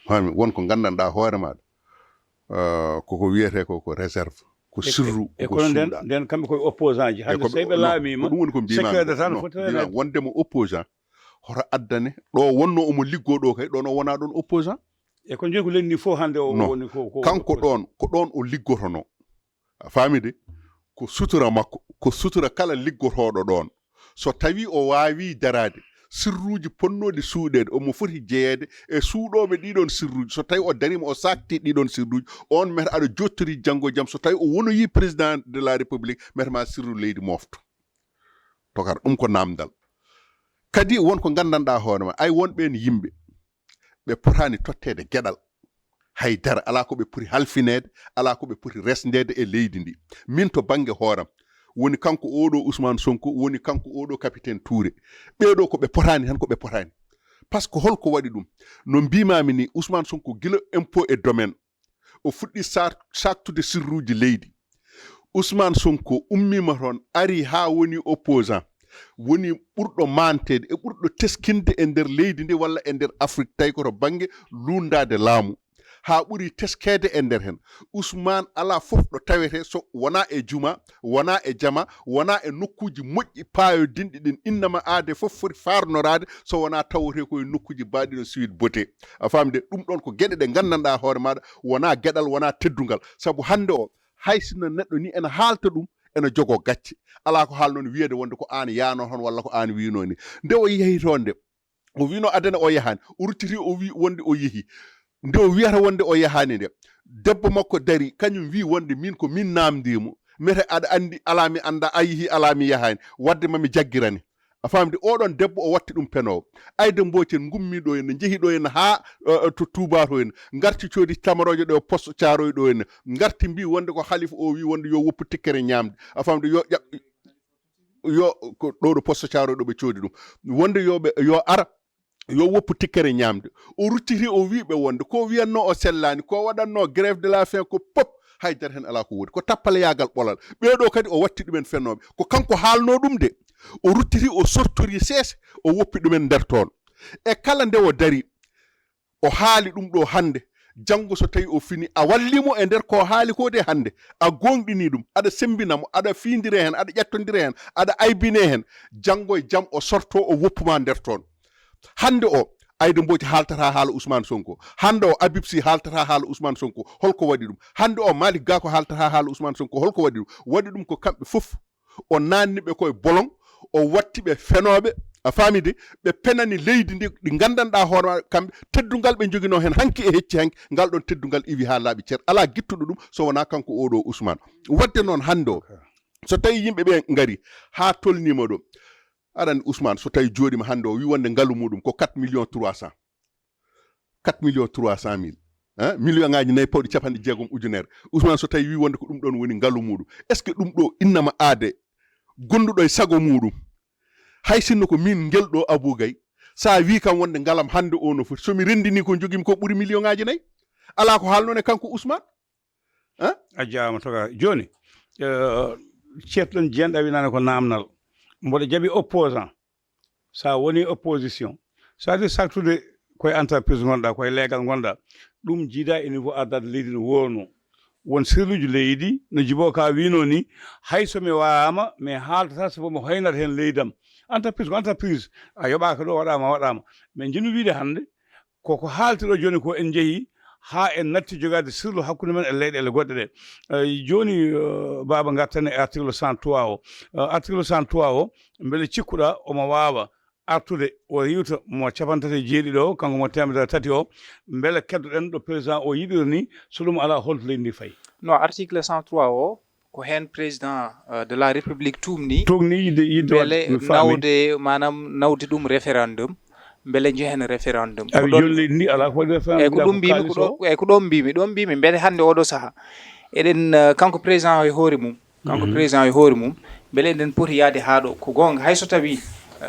fami wonko gandanɗa hoore maɗa koko wiyete ko réserve ko sirru ko nden kamɓe koye opposant ji hande sey ɓe laamima ɗum woni ko mbima wondemo opposant hoto addane ɗo wonno omo liggo ɗo kay ɗon o wona ɗon opposant e ko joni ko lenni fof hande o woni kanko ɗon ko ɗon o liggotono famide ko sutura makko ko sutura kala liggotoɗo ɗon so tawi o wawi darade sirruji ponnoɗi suuɗede omo foti jeeyede e suuɗoɓe ɗiɗon sirruji so tawi o darima o sakti ɗiɗon sirruji on meta aɗa jottori janggo jaam so tawi o wonoyi président de la république metama sirru leydi mofto tokar ɗum ko namdal kadi wonko gandanɗa hoorema ay wonɓen yimɓe ɓe potani tottede gueɗal haydara ala ko ɓe poti halfinede ala ko ɓe poti resdede e leydi ndi min to banggue hooram woni kanko oɗo Ousmane Sonko woni kanko oɗo capitaine Touré ɓeɗo ko ɓe potani tan ko ɓe potani par ce que holko waɗi ɗum no mbimami ni Ousmane Sonko gila impôt et domaine o fuɗɗi saktude sirruji leydi Ousmane Sonko ummima toon ari ha woni opposant woni ɓurɗo mantede e ɓurɗo teskinde e nder leydi ndi walla e nder Afrique tawi koto banggue lundade laamu ha ɓuri teskede e nder hen Ousmane ala fof ɗo tawete so wona e juma wona e jama wona e nokkuji moƴƴi payodinɗi ɗin innama aade fof foti farnorade so wona tawete koye nokkuji baɗino suite beauté a famde ɗum ɗon ko gueɗe ɗe gandanɗa hoore maɗa wona gueɗal wona teddungal saabu hande o haysino neɗɗo ni ene haalta ɗum ene jogo gacce ala ko haalnoon wiyede wonde ko an yano hon walla ko an wino ni nde o yeehi toon nde o wino adana o yahani o ruttiti o wi wonde o yeehi nde o wiyata wonde o yahani nde debbo makko dari kañum wi wonde min ko min namdimo mete aɗa andi ala mi anda a yeehi ala mi yahani wadde mami jaggirani a famde oɗon debbo o watti ɗum penowo ayde mbocen gummiɗo henna jeehiɗo henna ha to Touba to henna garti coodi tamaroje ɗo poste caroy ɗo henna garti mbi wonde ko halifa o wi wonde yo woppu tikkere ñamde a famde yo ko ɗo ɗo poste caroy ɗo ɓe coodi ɗum wonde yo ara yo woppu tikkere ñamde o ruttiti o wiɓe wonde ko wiyanno o sellani ko waɗanno grève de la faim ko pop haydara hen ala ko wodi ko tappale yagal ɓolal ɓeɗo kadi o watti ɗumen fennoɓe ko kanko haalno ɗum de o ruttiti o sortori seese o woppi ɗumen nder toon e kala nde o dari o haali ɗum ɗo hande janggo so tawi o fini a wallimo e nder ko haali ko de hande a gonɗini ɗum aɗa sembinamo aɗa findire hen aɗa ƴettodire hen aɗa aybine hen janggo e jaam o sorto o woppuma nder toon hande o Aïda Mbodj haaltata haala Ousmane Sonko hande o Habib Sy haaltata haala Ousmane Sonko holko waɗi ɗum hande o Malick Gakou haaltata haala Ousmane Sonko holko waɗi ɗum ko kamɓe fof o nanniɓe koye bolon o wattiɓe fenoɓe a famide ɓe penani leydi ndi ɗi gandanɗa hoorema kamɓe teddungal ɓe joguino hen hanki e hecci hanki ngal ɗon teddungal iwi ha laaɓi ceer ala guittuɗo ɗum so wona kanko oɗo Ousmane wadde noon hande o so tawi yimɓe ɓe ngari ha tolnima ɗo aɗa Ousmane so tawi jooɗima hande o wi wonde ngaalu muɗum ko 4 millions 300 mille million ngaji nayyi pawɗi capanɗe jeegom ujunere Ousmane so tawi wi wonde ko ɗum ɗon woni ngaalu muɗum est ce que ɗum ɗo innama aade gonduɗo e sago muɗum hay sinno ko min gelɗo Abou Gaye sa wi kam wonde ngalam hande o no foti somi rendini ko jogimi ko ɓuri million ngaji nayyi ala ko haalno e kanko Ousmane a jarama toga joni ceertuɗon jeyanɗa winane ko namdal mboɗo jaaɓi opposant sa woni opposition ça veut dire saktude koye entreprise gonɗa koye leegal gonɗa ɗum jiida e niveau ardade leydi no wonno won sirluji leydi no Djibo Ka wino ni hay somi wawama mais haaldata so mi hoynata hen leydam entreprise ko entreprise a yoɓaka ɗo waɗama mais jinmi wiide hande koko haaltiɗo joni ko en jeehi ha en natti jogade sirlu hakkude men e leyɗele goɗɗe ɗe joni baba gartan e article 103 o article 103 o beele cikkuɗa omo wawa artude o yiwta mo capantati e jeeɗiɗo o kanko mo temedere tati o beele keddoɗen ɗo président o yiɗiri ni so ɗum ala holto leydi ndi fayi non article 103 o ko hen président de la république tumni yidde beele nawde manam nawde ɗum référendum beele jehen référendum awi joni leydi ndi ala ko référendum ko ɗum mbimi ko ɗon mbimi beele hande oɗo saaha eɗen kanko président e hoore mum beele eɗen poti yaade haa ɗo ko gonga hayso tawi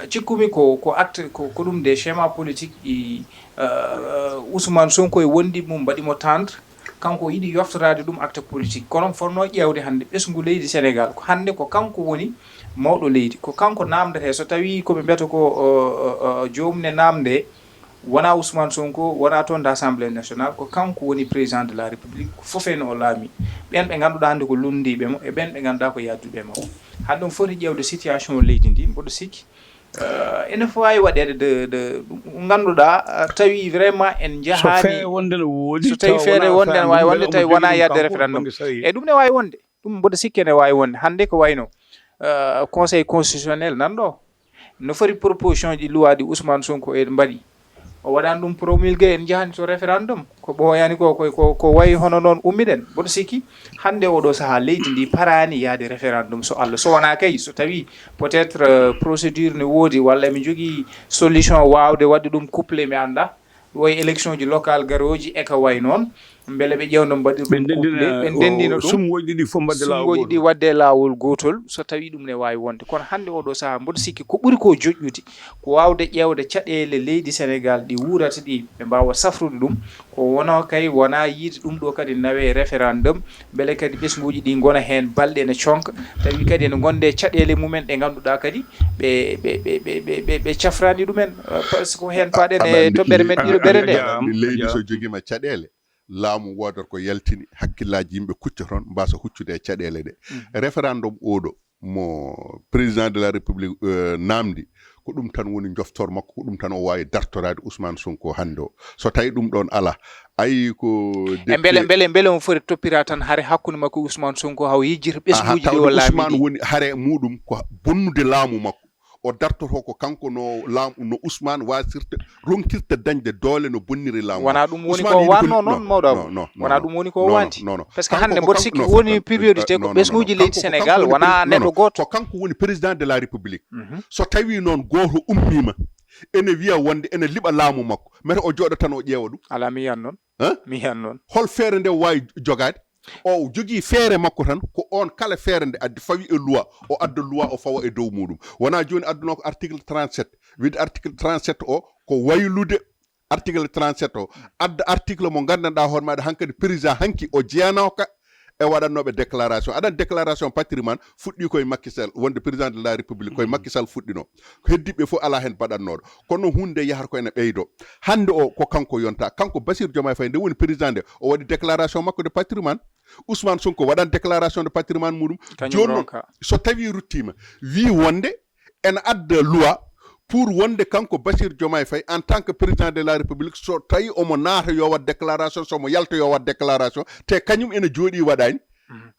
cikkumi ko acte ko ɗum des schéma politique ɗi Ousmane Sonko e wondi mum mbaɗimo tendre kanko yiɗi yoftorade ɗum acte politique kono fonno ƴewde hande ɓesgu leydi Sénégal ko hande ko kanko woni mawɗo leydi ko kanko namdete so tawi koɓe mbiyata ko jomum ne namde wona Ousmane Sonko wona toon d' assemblée nationale ko kanko woni président de la république ko fof en o laami ɓen ɓe ngannduɗaa hannde ko lundiɓe mo e ɓen ɓe ngannduɗaa ko yadduɓe mo hande ɗum foti ƴewde situation leydi ndi mboɗo sikki ene fawi waɗede de ngannduɗaa tawi vraiment en jahani so tawi feere wonde ne wawi wonde tawi wona yadde référendum e ɗum ne wawi wonde ɗum mboɗo sikki ene wawi wonde hande ko wayno conseil constitutionnel nan ɗo no foti proposition ji loi ɗi Ousmane Sonko e mbaɗi o waɗani ɗum promulgué en jahani to référendum ko ɓooyani ko wayi hono noon ummiɗen mboɗo sikki hande oɗo saaha leydi ndi parani yaade référendum so Allah so wona kay so tawi peut être procédure ne woodi walla mi jogui solution wawde wadde ɗum couplé mi anda woyi élection ji local garoji e ko way noon beele ɓe ƴewno mbaɗi ɗum ɓe ndendino ɗum sumgoji ɗi wadde lawol gotol so tawi ɗum ne wawi wonde kono hande oɗo saaha mboɗo sikki ko ɓuuri ko joƴƴude ko wawde ƴewde caɗele leydi Sénégal ɗi wurata ɗi ɓe mbawa safrude ɗum ko wona kay wona yiide ɗum ɗo kadi nawe référendum beele kadi ɓesguji ɗi gona hen balɗe ene conka tawi kadi ene gonde caɗele mumen ɗe ganduɗa kadi ɓe cafrani ɗumen par ce que hen paɗen e toɓɓere men ɗiɗo ɓere nde leydi so joguima caɗele laamu wodata ko yaltini hakkillaji yimɓe kucca toon mbasa huccude e caɗele ɗe référendum oɗo mo président de la république namdi ko ɗum tan woni joftor makko ko ɗum tan o wawi dartorade Ousmane Sonko hande o so tawi ɗum ɗon ala ayi ko beele on foti toppira tan haare hakkude makko Ousmane Sonko haw yijjita ɓesguji ɗi o laami Ousmane woni haare muɗum ko bonnude laamu makko o dartoto ko kanko no Ousmane wasirta ronkirta dañde doole no bonniri laamu wona ɗum woni ko wanno noon mawɗo wona ɗum woni ko wanti par ce que hande mboɗo sikki woni priorité ko ɓesguji leydi Sénégal wona neɗɗo goto ko kanko woni président de la république so tawi noon goto ummima ene wiya wonde ene liɓa laamu makko mete o jooɗo tan o ƴeewa ɗum ala mi yiyan noon hol feere nde wawi jogade o jogui feere makko tan ko on kala feere nde addi fawi e loi o adda loi o fawa e dow muɗum wona joni adduno ko article 37 wiide article 37 o ko waylude article 37 o adda article mo gandanɗa hoore maɗa hankkadi président hanki o jeyanoka e waɗannoɓe déclaration aɗan déclaration patrimoine fuɗɗi koye Macky Sall wonde président de la république koye Macky Sall fuɗɗino heddiɓe fof ala hen baɗannoɗo kono hunde yahata ko ene ɓeydo hande o ko kanko yonta kanko Bassirou Diomaye Faye nde woni président nde o waɗi déclaration makko de patrimoine Ousmane Sonko waɗan déclaration de patrimoine muɗum joni noon so tawi ruttima wi wonde ene adda loi pour wonde kanko Bassirou Diomaye Faye en tant que président de la république so tawi omo naata yo wat déclaration somo yalta yo wat déclaration te kañum ene jooɗi waɗani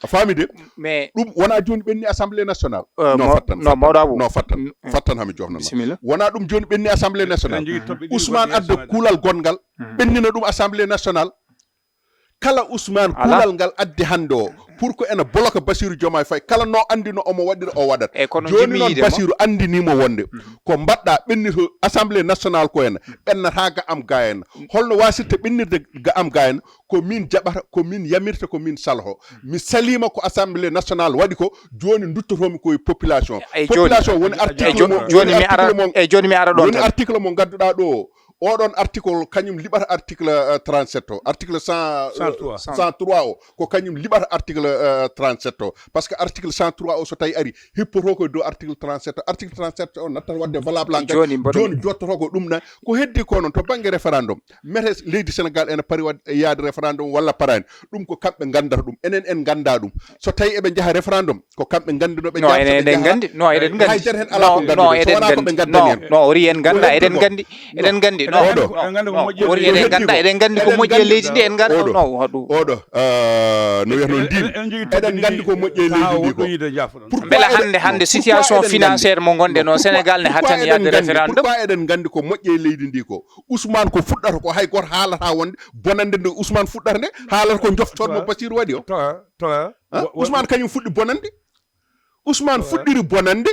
a faami de mais ɗum wona joni ɓenni assemblée nationale fattan hami jofnanma wona ɗum joni ɓenni assemblée nationale Ousmane adda kuulal gongal ɓennina ɗum assemblée nationale kala Ousmane kuulal ngal addi hande o pour que ena bloque Bassirou Diomaye Faye kala no andi no omo waɗira o waɗat kono joni noon jimmiide Bassirou andinimo wonde ko mbaɗɗa ɓennito assemblée nationale ko en ɓennata ga am ga en holno wasirte ɓennirde ga am ga en ko min jaɓata ko min yamirta ko min salho mi salima ko assemblée nationale waɗi ko joni duttotomi koye population woni article joni mi ara ɗon woni article mo gadduɗa ɗo oɗon article kañum liɓata article 37 o article 103 o ko kañum liɓata article 37 o par ce que article 103 o so tawi ari hippoto koye dow article 37 article 37 o nattat wadde valable en joni jottoto ko ɗum na ko heddi ko noon to banggue référendum mete leydi Sénégal ene paari wadde yaade référendum walla parani ɗum ko kamɓe gandata ɗum enen en ganda ɗum so tawi eɓe jaaha référendum ko kamɓe gandinoɓe eɗen gandi ori en ganda eɗen gandi eɗen gandi ori eɗen ganda eɗen gandi ko moƴƴi e leydi ndi en ganda oɗo no wiyatno ndim eɗen gandi ko moƴƴi e leydi ndi ko beela hande situation financiére mo gonɗen o Sénégal ne hattani yadde référendum pourquoi eɗen gandi ko moƴƴi e leydi ndi ko Ousmane ko fuɗɗata ko hay goto haalata wonde bonande nde Ousmane fuɗɗata nde haalata ko joftormo Bassirou waɗi o Ousmane kañum fuɗɗi bonande Ousmane fuɗɗiri bonande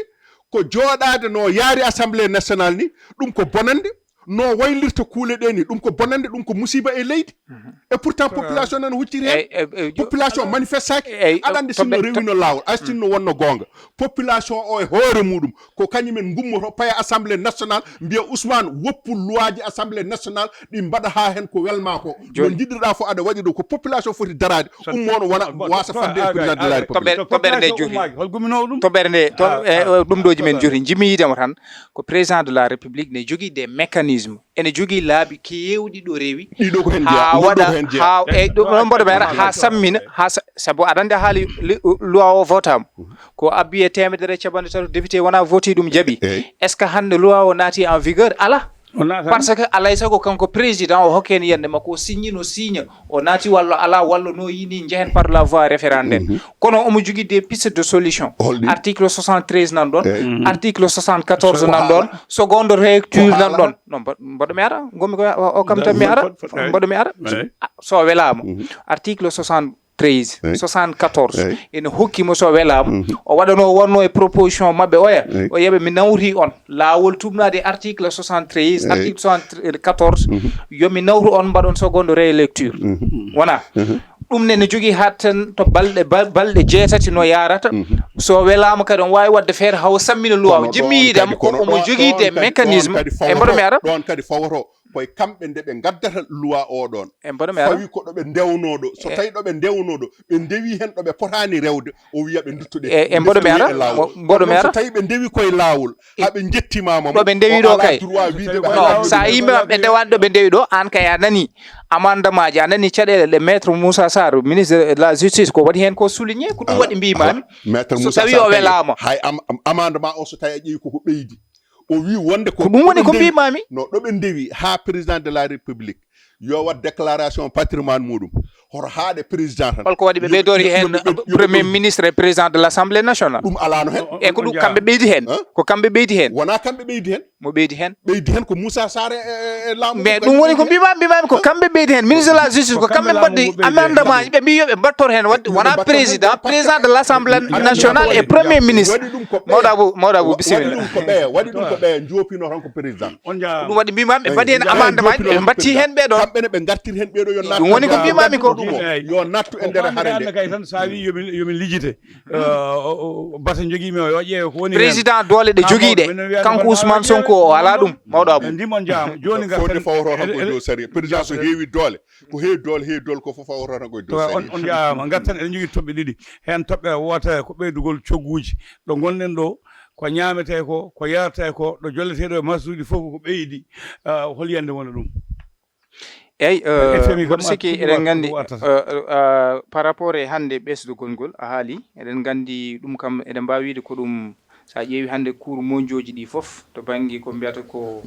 ko jooɗade no yaari assemblée nationale ni ɗum ko bonande no waylirta kuule ɗe ni ɗum ko bonande ɗum ko musiba e leydi et pourtant population nan hucciri hen population manifestaki aɗa andi sinno rewino lawol a sinno wonno gonga population o e hoore muɗum ko kañumen gummoto paya assemblée nationale mbiya Ousmane woppu loi ji assemblée nationale ɗi mbaɗa ha hen ko welma ko no jiɗirɗa fo aɗa waɗi ɗo ko population foti darade ummono wona wasa fadde e président de la république toɓɓere nde juri toɓɓere nde ɗum ɗoji men juri jimiyidemo tan ko président de la république ne jogui des mécanismes ene jogui laabi kewɗi ɗo rewi ha waɗa ha ɗum mboɗo mera ha sammina ha saabu aɗa andi haali loi o votama ko abbi e 130 député wona voti ɗum jaaɓi est ce que hande loi o naati en vigueur ala par ce que alay sago kanko président o hokkeni yande makko o signino signa o naati walla ala walla no yini jehen par la voie référendaire kono omo jogui des pistes de solution article 73 nan ɗon article 74 nan ɗon seconde lecture nan ɗon non mboɗo mi ara gomi ko o kam tan mi ara mboɗo mi ara so welama article 73 74 ene hokkimo so welama o waɗano wonno e proposition mabɓe oya o yeɓe mi nawri on laawol tumnade article 73 article 74 yomi nawru on mbaɗon seconde rélecture wona ɗum ne jogui hatten to balɗe jeetati no yarata so welama kadi on wawi wadde feere haw sammina loi o jimmiyidam ko omo jogui des mécanisme e mboɗo mi ara ɗon kadi fawoto koye kamɓe nde ɓe gaddata loi oɗon e mboɗo mi ara fawi ko ɗoɓe ndewnoɗo so tawi ɗoɓe ndewnoɗo ɓe ndewi hen ɗoɓe potani rewde o wiya ɓe duttuɗe e mboɗo mi ara mboɗo mi ara so tawi ɓe ndewi koye lawol haɓe jettimama ɗoɓe ndewi ɗo kay non sa yimɓe maɓɓe ndewani ɗoɓe ndewi ɗo an kay a nani amendement ji a nani caɗele ɗe maître Moussa Sarr ministre de la justice ko waɗi hen ko souligné ko ɗum waɗi mbimami so tawi o welama hay amendement o so tawi a ƴeewi koko ɓeydi o wi wonde ko ɗum woni ko mbimami no ɗoɓe ndewi ha président de la république yo wat déclaration patrimoine muɗum hoto haaɗe président tan holko waɗi ɓe ɓeydori hen premier ministre et président de l' assemblée nationale ɗum alano hen e ko ɗum kamɓe ɓeydi hen ko kamɓe ɓeydi hen wona kamɓe ɓeydi hen mo ɓeydi hen ko Moussa Sarr e laamu mais ɗum woni ko mbimami ko kamɓe ɓeydi hen ministre de la justice ko kamɓe mbaddi amendement ji ɓe mbi yoɓe mbattor hen wadde wona président de l' assemblée nationale et premier ministre mawɗa bisimilla waɗi ɗum ko ɓeya jopino tan ko président ɗum waɗi mbimami ɓe mbaɗi hen amendement ji ɓe batti hen ɓeɗon kamɓene ɓe gartiri hen ɓeɗo yo ɗum woni ko mbimami ko yo nattu e nder hare kay tan sa wi yomin lijjite bata joguimi o yo ƴeewe ko woni président doole ɗe joguiɗe kanko Ousmane Sonko o ala ɗum mawɗo abou ndimon jaam joni fode fawoto tan koye dow sari président so heewi doole ko heewi doole ko fof fawoto tan koye dow sari on jaama gartan eɗen jogui toɓɓe ɗiɗi hen toɓɓe wota ko ɓeydugol cogguji ɗo gonɗen ɗo ko ñamete ko yarate ko ɗo jolleteɗo e masuji fof ko ɓeydi holyande wona ɗum eyyi mboɗo sikki eɗen gandi par rapport e hande ɓesdugol ngol a haali eɗen gandi ɗum kam eɗen mbawi wiide ko ɗum sa ƴeewi hande cours monjoji ɗi foof to banggue ko mbiyata ko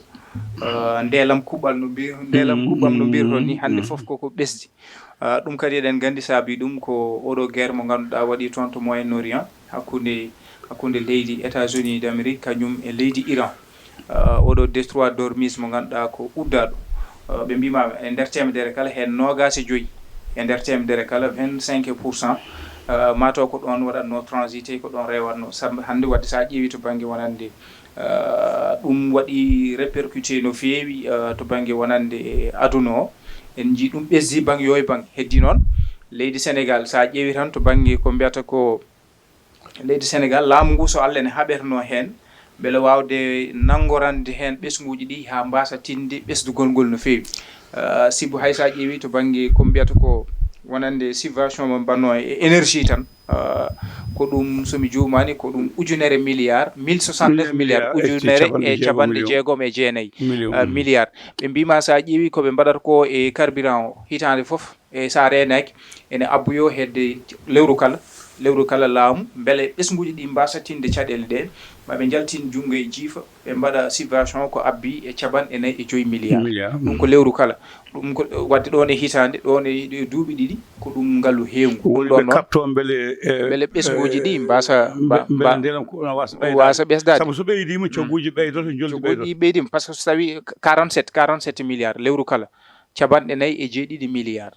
ndeelam kuɓal no kuɓam no mbirton ni hande foof koko ɓesdi ɗum kadi eɗen gandi saabi ɗum ko oɗo guerre mo ganduɗa waɗi toon to Moyen Orient hakkude leydi États-Unis d' Amérique kañum e leydi Iran oɗo détroit d'Ormuz mo ganduɗa ko uddaɗo ɓe mbimama e nder temedere kala hen 25 e nder temedere kala 25% mato ko ɗon waɗatno transité ko ɗon rewatno sabu hannde wadde sa ƴeewi to baŋnge wonande ɗum waɗi répercuté no feewi to baŋnge wonande aduna o en jii ɗum ɓesdi baŋnge yo e baŋnge heddi noon leydi sénégal sa ƴeewi tan to baŋnge ko mbiyata ko leydi sénégal laamu ngu so allah ne haɓerno heen beele wawde nangorande heen ɓesguji ɗi ha mbasa tinde ɓesdugol ngol no feewi sibu hay sa ƴeewi to baŋnge ko mbiyata ko wonande subvention mo mbanno e énergie tan ko ɗum somi juumani ko ɗum ujunere milliard 1069 milliard ujunere e capanɗe jeegom e jeenayyi milliard ɓe mbima sa ƴeewi koɓe mbaɗata ko e carburant o hitande foof e sa renaki ene abboyo hedde lewru kala laamu beele ɓesguji ɗi mbasa tinde caɗele ɗe maɓe jaltin junngo e jiifa ɓe mbaɗa subvention ko abbi e capanɗe 4 milliard ɗum ko lewru kala ɗum ko wadde ɗon e hitande ɗon e duuɓi ɗiɗi ko ɗum ngaalu hewngu ɗum ɗon noon beele ɓesguji ɗi mbasa wasa ɓesdade sabu so ɓeydima cogguji ɓeydoto joldi ɓeydima par ce que so tawi 47 milliard lewru kala capanɗe 4 e jeeɗiɗi milliard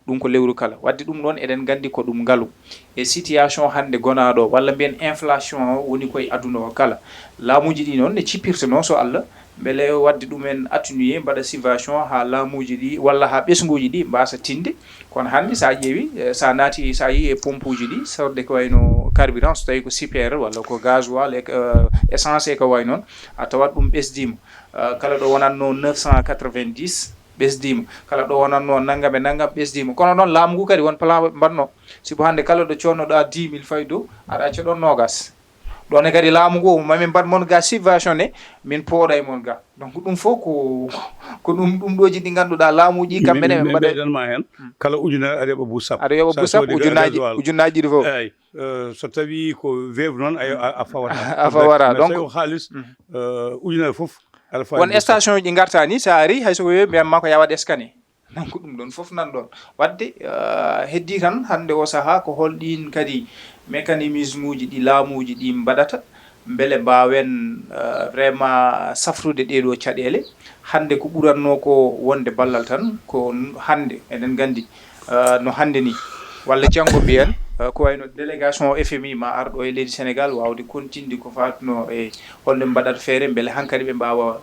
ɗum ko lewru kala wadde ɗum ɗon eɗen gandi ko ɗum ngaalu e situation hannde gonaɗo walla mbiyen inflation o woni koye aduna o kala laamuji ɗi noon ne cippirta noon so Allah beele wadde ɗumen atténué mbaɗa subvention ha laamuji ɗi walla ha ɓesguji ɗi mbasa tinde kono hannde sa ƴeewi sa naati sa yi e pompe uji ɗi sorde ko wayno carburant so tawi ko super walla ko gasoil e essence e ko way noon a tawat ɗum ɓesdima kala ɗo wonatno 990 ɓesdima kala ɗo wonatno naggam e naggam ɓesdima kono noon laamu ngu kadi won plan mbanno sibo hannde kala ɗo connoɗa 10 000 fayi dow aɗa acca ɗon nogas ɗon e kadi laamu ngu mamin mbaɗ mon ga subventionné min pooɗa e mon ga donc ɗum fof ko ɗum ɗoji ɗi ngannduɗa laamuji kamɓene ɓe mbaɗanma hen kala ujunere aɗa yoɓa bus sappo aɗa yoɓa bus sappo ujunnaji ɗi fof eyyi so tawi ko weevu noon a fawata a fawata donc so haalis ujunere foof won station ji garta ni sa ari hay soko wewi mbiyatma ko yawat scané donc ɗum ɗon fof nan ɗon wadde heddi tan hannde o saaha ko holɗin kadi mécanisme uji ɗi laamuji ɗi mbaɗata beele mbawen vraiment safrude ɗeɗo caɗele hannde ko ɓuranno ko wonde ballal tan ko hannde eɗen gandi no hannde ni walla janggo mbiyen ko wayno délégation FMI ma arɗo e leydi Sénégal wawde continde ko fatno e holde mbaɗata feere beele hankkadi ɓe mbawa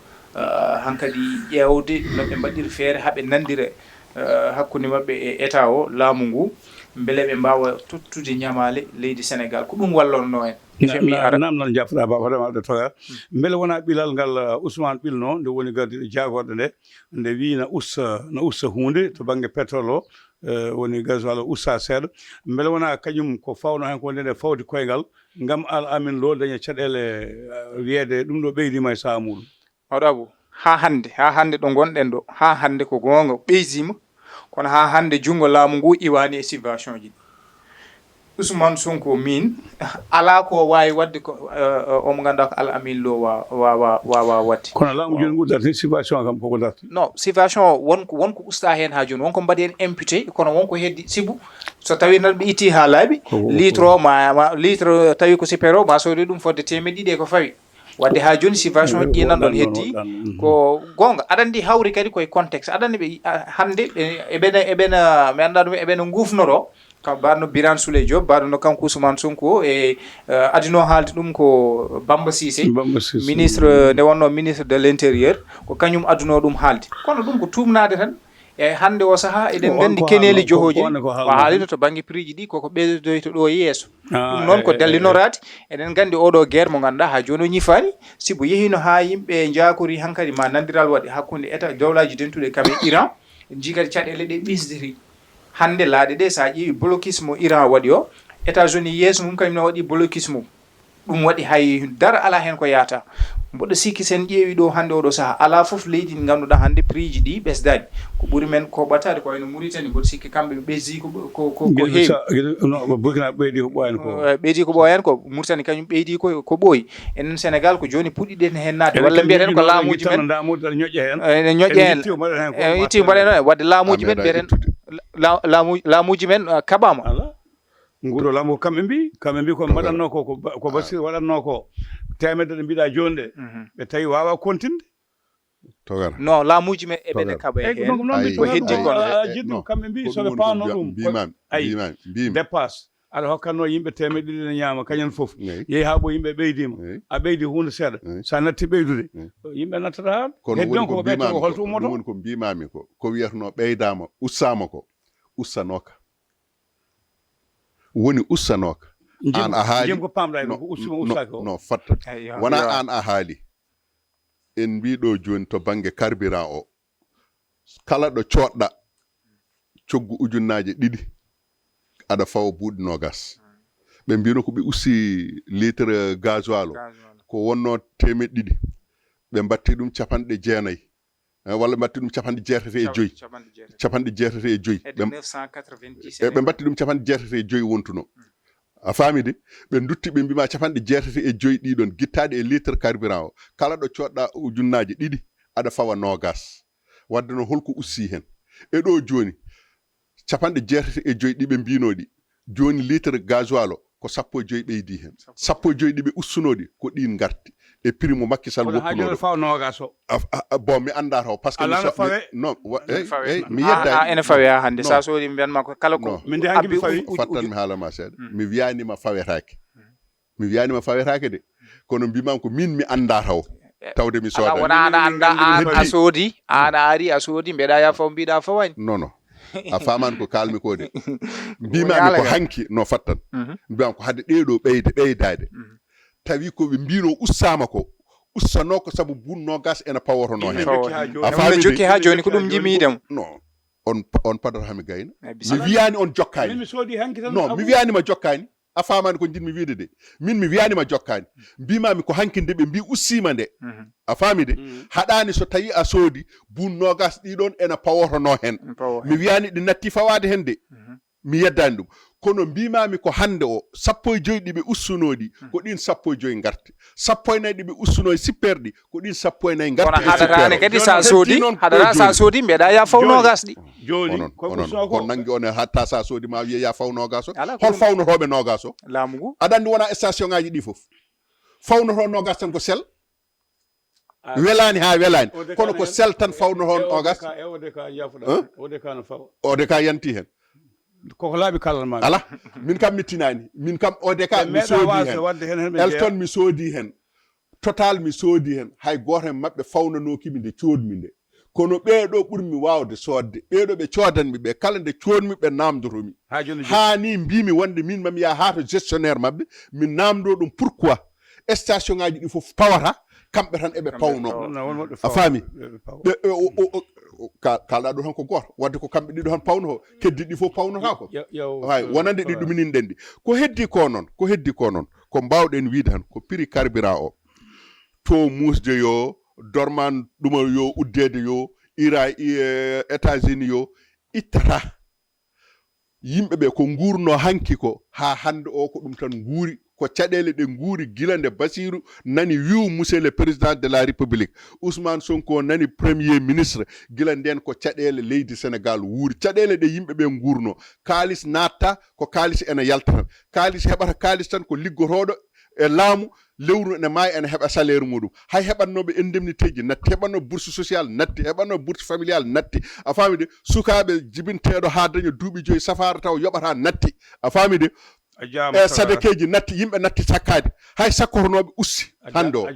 hankkadi ƴewde no ɓe mbaɗiri feere haaɓe nandira hakkude mabɓe e état o laamu ngu beele ɓe mbawa tottude ñamale leydi Sénégal ko ɗum wallonno en FMI ara namdal jaffuɗa ba vraiment ɗo toya beele wona ɓilal ngal Ousmane ɓilno nde woni gardiɗo jagorɗo nde wi no usta hunde to banggue pétrole o woni gasoil o usta seeɗa beele wona kañum ko fawno hen ko ndene fawde koyngal gam al amin lo daña caɗele wiyede ɗum ɗo ɓeydima e saha muɗum oɗo ha hande ɗo gonɗen ɗo ha hande ko gonga ɓeydima kono ha hande jungo laamu ngu iwani e subvention ji Ousmane Sonko min ala ko wawi wadde ko omo ganduɗa ko al amin lo wawa wadde kono laamu joni ngu darti subvention kam koko darti non subvention wonko usta hen ha joni wonko mbaɗi hen imputé kono wonko heddi sibu so tawi tan ɓe itti ha laaɓi litre o ma litre tawi ko super o ma sodi ɗum fodde 100 ko fawi wadde ha joni subvention ɗi nan ɗon heddi ko gonga aɗa andi hawri kadi koye contexte aɗa andi ɓe hande eɓena mi anda ɗum eɓena gufnoro kam mbaɗno Birane Souleye Diop mbaɗno kanko Ousmane Sonko e adino haalde ɗum ko Bamba Cissé ministre nde wonno ministre de l' intérieur ko kañum aduno ɗum haalde kono ɗum ko tumnade tan e hande o saaha eɗen gandi keneli johoji o haalino to banggue prix ji ɗi koko ɓeydoyto ɗo yeeso ɗum noon ko dallinorade eɗen gandi oɗo guerre mo ganduɗa ha joni o ñifani sibo yehino ha yimɓe jakori hankkadi ma nandiral waɗi hakkude état dowlaji dentuɗe kam e Iran jii kadi caɗele ɗe ɓisdiri hande laaɗe ɗe sa ƴeewi blocus mo Iran waɗi o États-Unis yeeso mum kañum ne waɗi blocus mum ɗum waɗi hay dara ala hen ko yata mboɗo sikki sen ƴeewi ɗo hande oɗo saaha ala foof leydi ndi ganduɗa hande prix ji ɗi ɓesdani ko ɓuuri men ko ɓatade ko wayno Mauritanie mboɗo sikki kamɓe ɓe ɓesdi ko heewi Burkina ɓeydi ko ɓoyani ko ɓeydi ko ɓoyani ko Mauritanie kañum ɓeydi ko ɓooyi enen Sénégal ko joni puɗɗiɗen hen nadde walla mbiyeten ko laamuji men ene ñoƴƴe hen itti mbaɗen hen wadde laamuji men mbiyeten laamuji men kaɓama nguɗo laamu kamɓe mbi ko mbaɗanno ko Basir waɗanno ko temedde ɗe mbiɗa joni ɗe ɓe tawi wawa continde non laamuji men eɓene kaɓa hen ko heddi jiɗɗum kamɓe mbi soɓe pano ɗum ayi dépasse aɗa hokkanno yimɓe temeɗe ɗiɗi ne ñaama kañum fof Eyi. yehi ha ɓo yimɓe ɓeydima Eyi. a ɓeydi hunde seeɗa Eyi. sa natti ɓeydude Eyi. yimɓe nattata ha kono heddi woni on ko ko ɓeyta ko mbimami holto ko ummoto woni ko mbimami ko wiyatno ɓeydama ussama ko ussanoka woni ussanoka an a haali jim ko pamɗa e no, ko ussima ussaki o no fatta Ayyo. wona Yo. an a haali en mbiɗo joni to banggue carburant o kala ɗo coɗɗa coggu ujunnaje ɗiɗi aɗa fawa buuɗi nogas ɓe mbino ko ɓe ussi litre gasoil o ko wonno temeɗɗe ɗiɗi ɓe batti ɗum capanɗe jeenayyi walla ɓe batti ɗum capanɗe jeetati e joyyi capanɗe jeetati e joyyi hedde 990 ɓe batti ɗum capanɗe jeetati e joyyi wontuno a faamide ɓe dutti ɓe mbima capanɗe jeetati e joyyi ɗiɗon guittaɗe e litre carburant o kala ɗo coɗɗa ujunnaje ɗiɗi aɗa fawa nogas wadde noon holko ussi hen e ɗo joni capanɗe jeetati e joyyi ɗiɓe mbinoɗi joni litre gasoil o ko 15 ɓeydi hen 15 ɗiɓe ussunoɗi ko ɗin garti e prix mo Macky Sall kono ha joni woppunoɗo fawa nogas o bon mi anda taw par ce que Ala no fawe? non fawe. eyyi mi Ah, yeddani ene fawe ha hande Non. sa soodi mbiyanma ko kala ko Non. min de hanki mi abbi fawi fattan mi haalama seeɗa mi wiyanima fawetake mi wiyanima fawetake de kono mbimam ko min mi anda taw tawde mi ala soodani wona ana anda an Heddi. a soodi an a ari a soodi mbeɗa ya faw mbiɗa fawani non non a famani ko kalmi ko de Woni mbimami ala ko ga. hanki no fattan Mhm. mbiyam ko hadde ɗeɗo ɓeydade tawi koɓe mbino ussama ko ussano ko saabu bunno gas ene pawotono Yimɓe hen Fawa. jokki ha joni A Yimɓe faami jokki de. ha joni ko Yimɓe ɗum jokki ha jimidemo non on padata hami gayna mi bisimilla. wiyani on min jokkani mi soodi hanki tan non mi wiyanima jokkani a famani ko jinmi wiide de min mi wiyanima jokkani mbimami ko hanki nde ɓe mbi ussima nde Mhm. a faami de haɗani so tawi a soodi bunnogas ɗiɗon ene pawotono hen Fawa. mi wiyani ɗi natti fawade hen de Mhm. mi yeddani ɗum kono mbimami ko hande o 15 ɗiɓe ussunoɗi ko ɗin 15 garti 14 ɗiɓe ussunoye sipperɗi ko ɗin 14 garti kono e haɗatani sippere. kadi Joni sa heddi soodi noon haɗata ɗo sa joni. soodi mbeɗa ya faw Joni. nogas ɗi joni onon ko onon ussuno ko ko nangi on e hatta sa soodi ma wiye ya faw nogas o Ala, ko hol ɗum- fawnotoɓe nogas o laamu ngu aɗa andi wona station ngaji ɗi foof fawnoto nogas tan ko sel welani ha welani O de kono ka ko hen- sel tan fawnoton nogas e ode ka jafuɗa Hein? ode ka no fawa ode ka yanti hen koko laaɓi kallanma ala min kam mittinani min kam ode ka mi meeɗa soodi wasde hen wadde hen hen Elton mi soodi hen total mi soodi hen hay goto hen mabɓe fawnanokimi nde coodmi nde kono ɓeeɗo ɓurmi wawde sodde ɓeeɗo ɓe codanmi ɓe kala nde coodmi ɓe namdotomi ha joni hani mbimi wonde min mami ya ha to gestionnaire mabɓe min namdo ɗum pourquoi station ngaji ɗi foof pawata kamɓe tan eɓe pawno a faami kalɗa ɗo tan ko goto wadde ko kamɓe ɗiɗo tan pawnoto keddi ɗi foof pawnota ko hay wonande ɗi ɗuminin ɗi ko heddi ko noon ko mbawɗen wiide tan ko prix carburant o to musde yo dorman ɗuma yo uddede yo ira États-Unis yo ittata yimɓeɓe ko gurno hanki ko ha hande o ko ɗum tan guuri ko caɗele ɗe guuri gila nde Basiru nani wiwu monsieur le président de la république Ousmane Sonko nani premier ministre gila nden ko caɗele leydi Sénégal wuuri caɗele ɗe yimɓeɓe gurno kalis natta ko kalis ene yalta tan kalis heɓata kalis tan ko liggotoɗo e laamu lewru ene maayi ene heɓa salaire muɗum hay heɓannoɓe indemnité ji natti heɓanno bourse sociale natti heɓanno bourse familial natti a faami de sukaɓe jibinteɗo ha daña duuɓi joyi safara taw yoɓata natti a faami de e sadekeji natti yimɓe natti sakkade hay sakkotonoɓe ussi hande o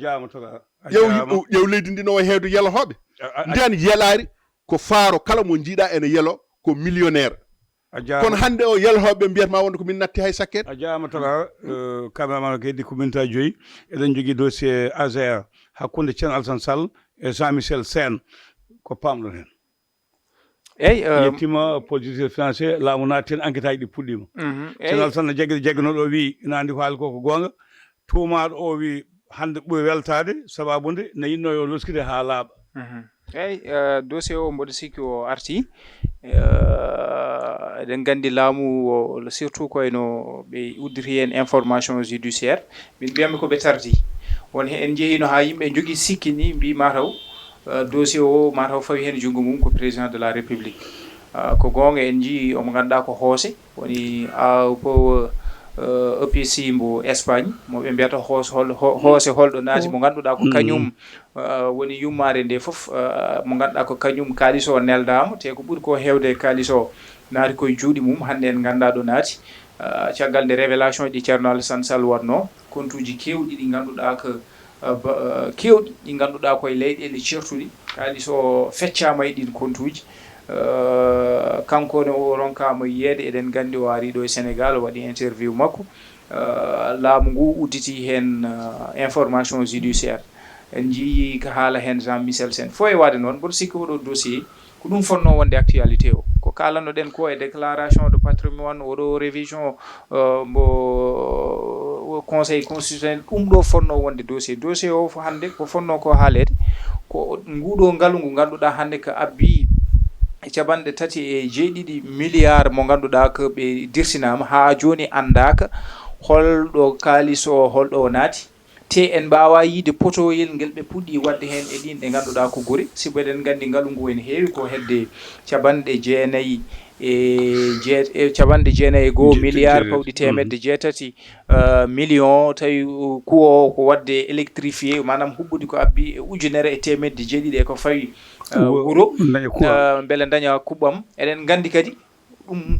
ƴew leydi ndi no heewde yelotoɓe nden yelari ko faaro kala mo jiiɗa ene yelo ko millionnaire kono hande o yelotoɓe mbiyatma wonde ko min natti hay sakkede a jarama toga cameraman ko heddi communauté joyyi eɗen jogui dossier AGR hakkude Ceerno Alassane Sall e Jean Michel Sène ko pamɗon hen eyyi yettima politique financier laamu naati hen enquête aji ɗi puɗɗima Ceerno Alassane no jagginoɗo o wi ina andi ko haali ko gonga tumaɗo o wi hande ɓuuri weltade sababude ne yinno yo loskide ha laaɓa eyyi dossier o mboɗo sikki o arti eɗen gandi laamu surtout koyno ɓe udditi hen information judiciaire min mbiyami koɓe tardi won en jeehino ha yimɓe jogui sikki ni mbi mataw dossier o mataw fawi hen junggo mum ko président de la république ko gonga en jii omo ganduɗa ko hoose woni ko EPC mbo Espagne moɓe mbiyata hoose holɗo naati mo ganduɗa ko kañum woni yummare nde foof mo ganduɗa ko kañum kalis o neldama te ko ɓuuri ko hewde kalis o naati koye juuɗe mum hande en ganduɗa ɗo naati caggal nde révélation ɗi ceerno alassane sall watno kontuji kewɗi ɗi ngannduɗaa ko kewɗi ɗi ngannduɗaa koye leyɗeele certuɗi kaali so feccama e ɗin kontuji kanko ne o ronkama yiyeede eɗen nganndi o ari ɗo e sénégal o waɗi interview makko laamu ngu udditi heen information judiciaire en jii ko haala heen Jean Michel Sène fo e waade noon mboɗo sikki oɗo dossier ko ɗum fotno wonde actualité o ko kalannoɗen ko e déclaration de patrimoine oɗo révision mbo conseil constitutionnel ɗum ɗo fotno wonde dossier o hannde ko fotno ko haalede ko nguɗo ngalu ngu ngannduɗaa hannde ko abbi e capanɗe 37 milliards mo ngannduɗaa ko ɓe dirsinama haa jooni anndaka holɗo kaalis o holɗo o naati te en mbawa yiide potoyel ngel ɓe puɗɗi wadde heen e ɗin ɗe ngannduɗaa ko guri sibo eɗen nganndi ngalu ngu ene heewi ko hedde capanɗe jeenayyi capanɗe jeenayyi e goo milliard pawɗi temedde jeetati million tawi kuwo ko wadde électrifié manam huɓɓude ko abbi ujunere e temedde jeeɗiɗi e ko fawi wuro beele daña kuɓɓam eɗen nganndi kadi ɗum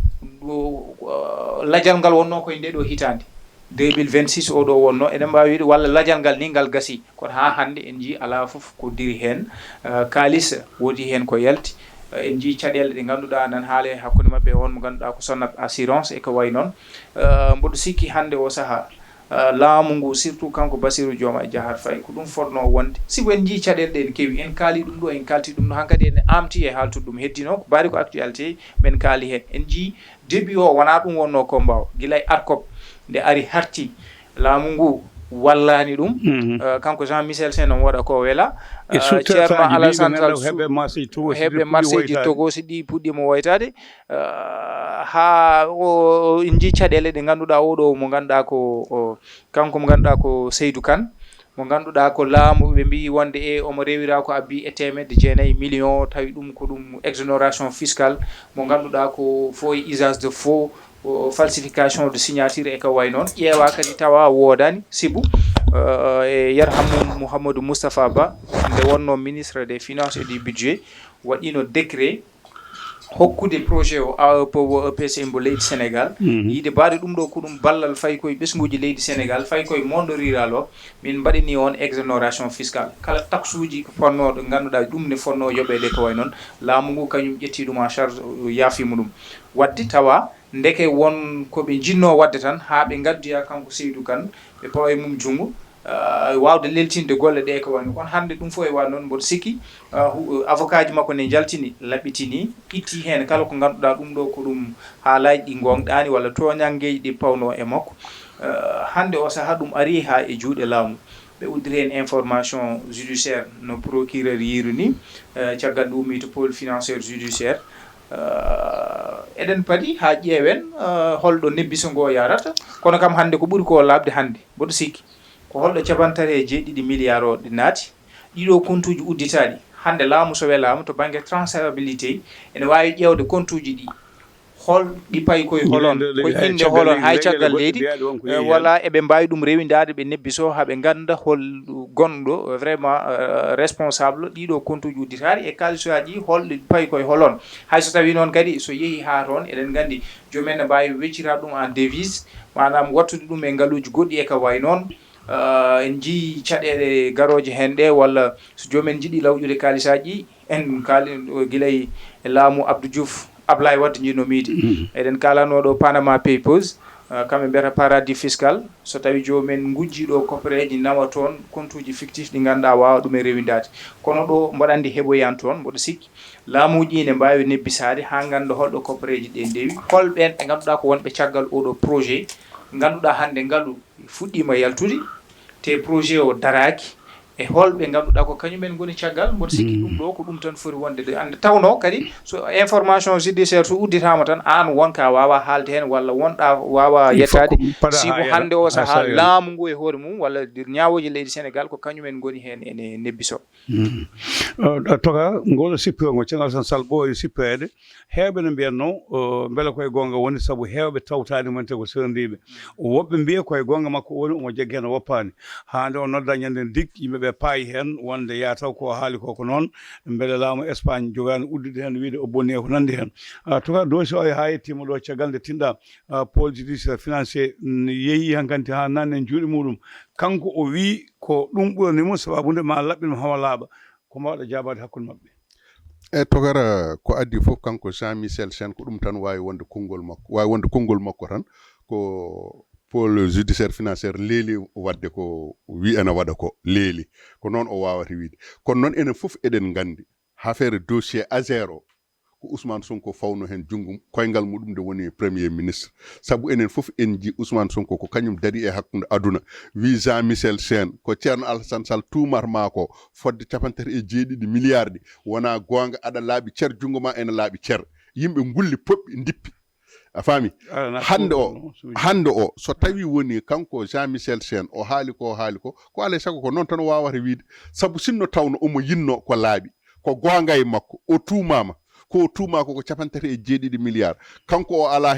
lajal ngal wonno koye nde ɗo hitande 2026 oɗo wonno eɗen mbawi wiide walla lajal ngal ni ngal gasi kono ha hannde en jii ala fof ko diri heen kalis woodi heen ko yalti en jii caɗele ɗe ngannduɗaa nan haale hakkude maɓɓe won mo ngannduɗaa ko sonnat assurance e ko way noon mboɗo sikki hannde o sahaa laamu ngu surtout kanko Bassirou Diomaye Diakhar Faye ko ɗum fotno wonde sibo en jii caɗele ɗe en keewi en kaali ɗum ɗo en kalti ɗum ɗo hankkadi en amti e haaltude ɗum heddino ko mbaari ko actualité men kaali heen en jii début o wonaa ɗum wonno ko mbaw gila e ARCOP nde ari harti laamu ngu wallani ɗum kanko Jean Michel Sène on waɗa ko wela ceerno Alassane Sall heɓɓe marché ji Togo si ɗi puɗɗimo woytade ha o en jii caɗele ɗe ngannduɗaa oɗo mo ngannduɗaa ko kanko mo ngannduɗaa ko Seydou Kane mo ngannduɗaa ko laamu ɓe mbi wonde e omo rewira ko abbi e temedde jeenayyi million tawi ɗum ko ɗum exonération fiscale mo ngannduɗaa ko fo e usage de faux falsification de signature e ko way noon ƴeewa kadi tawa woodani sibu e Yarhamou Mouhamadou Moustapha Ba nde wonno ministre des finances et du budget waɗino décret hokkude projet o AEPO EPC mbo leydi Sénégal yiide mbaade ɗum ɗo ko ɗum ballal fayi koye ɓesguji leydi Sénégal fayi koye monde rural o min mbaɗini on exonération fiscale kala taxe uji ko fonnoɗo ngannduɗaa ɗum ne fonno yoɓeede ko way noon laamu ngu kañum ƴetti ɗum en charge yaafima ɗum wadde tawa ndeke won ko ɓe jinno wadde tan haa ɓe ngaddoya kanko Seydou Kane ɓe pawa e mum junngo wawde leltinde golle ɗe ko wayno kono hannde ɗum fof e waɗ noon mboɗo sikki avocat ji makko ne jaltini laɓɓitini itti heen kala ko ngannduɗaa ɗum ɗo ko ɗum haalaji ɗi gonɗaani walla toñangeji ɗi pawno e makko hannde o sahaa ɗum ari haa e juuɗe laamu ɓe uddiri heen information judiciaire no procureur yiiri ni caggal ɗo ummi to pôle financiére judiciaire eɗen padi haa ƴeewen holɗo nebbiso ngo yarata kono kam hannde ko ɓuri ko laabde hannde mboɗo sikki ko holɗo capantare e jeeɗiɗi milliard o ɗi naati ɗiɗo compte uji udditaaɗi hannde laamu so welaama to baŋnge transferabilité ene waawi ƴeewde compte uji ɗi hol ɗi payi koye holon koye inde holon hay caggal leydi walla eɓe mbawi ɗum rewindade ɓe nebbiso haɓe ganda hol gonɗo vraiment responsable ɗiɗo compte uji udditaɗi e kalisaji holɗi payi koye holon hayso tawi noon kadi so yeehi ha toon eɗen gandi jomumen ne mbawi weccirade ɗum en devise manam wattude ɗum e ngaaluji goɗɗi e ka way noon en jii caɗele garoje hen ɗe walla so jomumen jiiɗi lawƴude kalisaji en kaali guilay e laamu Abdou Diouf Ablaye Wade jinno miide eɗen kalanoɗo Panama Papers kamɓe mbiyata paradis fiscal so tawi jomumen gujji ɗo copareji nawa toon compte uji fictif ɗi ganduɗa wawa ɗum e rewindade kono ɗo mboɗo andi heɓoyan toon mboɗo sikki laamuji ne mbawi nebbisade ha ganda holɗo copareji ɗe ndewi holɓen ɓe ganduɗa ko wonɓe caggal oɗo projet ganduɗa hande ngaalu fuɗɗima yaltude te projet o daraki e holɓe ganduɗa ko kañumen goni caggal mboɗo sikki ɗum ɗo ko ɗum tan foti wonde de ande tawno kadi so information judiciaire so udditama tan an wonka wawa haalde hen walla wonɗa wawa yettade siko hande o saaha laamu ngu e hoore mum walla ñawoji leydi Sénégal ko kañumen goni hen ene nebbiso toka ngol sippi ngo Ceerno Alassane Sall ɓooyi sippede heewɓe ne mbiyatno beele koye gonga woni saabu heewɓe tawtani monte ko serndiɓe woɓɓe mbiya koye gonga makko woni omo jaggi hen woppani hande o nodda ñanden dig yimɓeɓe beele paayi hen wonde yataw ko haali ko noon beele laamu Espagne jogani uddude hen wiide o bonni e ko nandi hen to ka dossier o ha yettima ɗo caggal nde tinɗa pôle judiciaire financier yeehi hankanti ha nanne juuɗe muɗum kanko o wi ko ɗum ɓuranimo sababude ma laɓɓinmo hawa laaɓa ko mbawɗa jabade hakkude mabɓe e togara ko addi fof kanko Jean Michel Sène ko ɗum tan wawi wonde konngol makko tan ko pôle judiciaire financiére leeli wadde ko wi ena waɗa ko leeli ko noon o wawata wiide kono noon enen fof eɗen gandi affaire dossier Azer o ko Ousmane Sonko fawno hen junggum koyngal muɗum nde woni premier ministre sabu enen fof en ji Ousmane Sonko ko kañum dari e hakkude aduna wi Jean Michel Sène ko Ceerno Alassane Sall tumar mako fodde 37 milliards ɗi wona gonga aɗa laaɓi cer jungo ma ene laaɓi cer yimɓe ngulli poɓɓi dippi a faami hande o so tawi woni kanko Jean Michel Sène o haali ko alay sago ko noon tan wawata wiide sabu sinno tawno omo yinno ko laaɓi ko gonga e makko o tumama ko tuma ko 37 milliards kanko o ala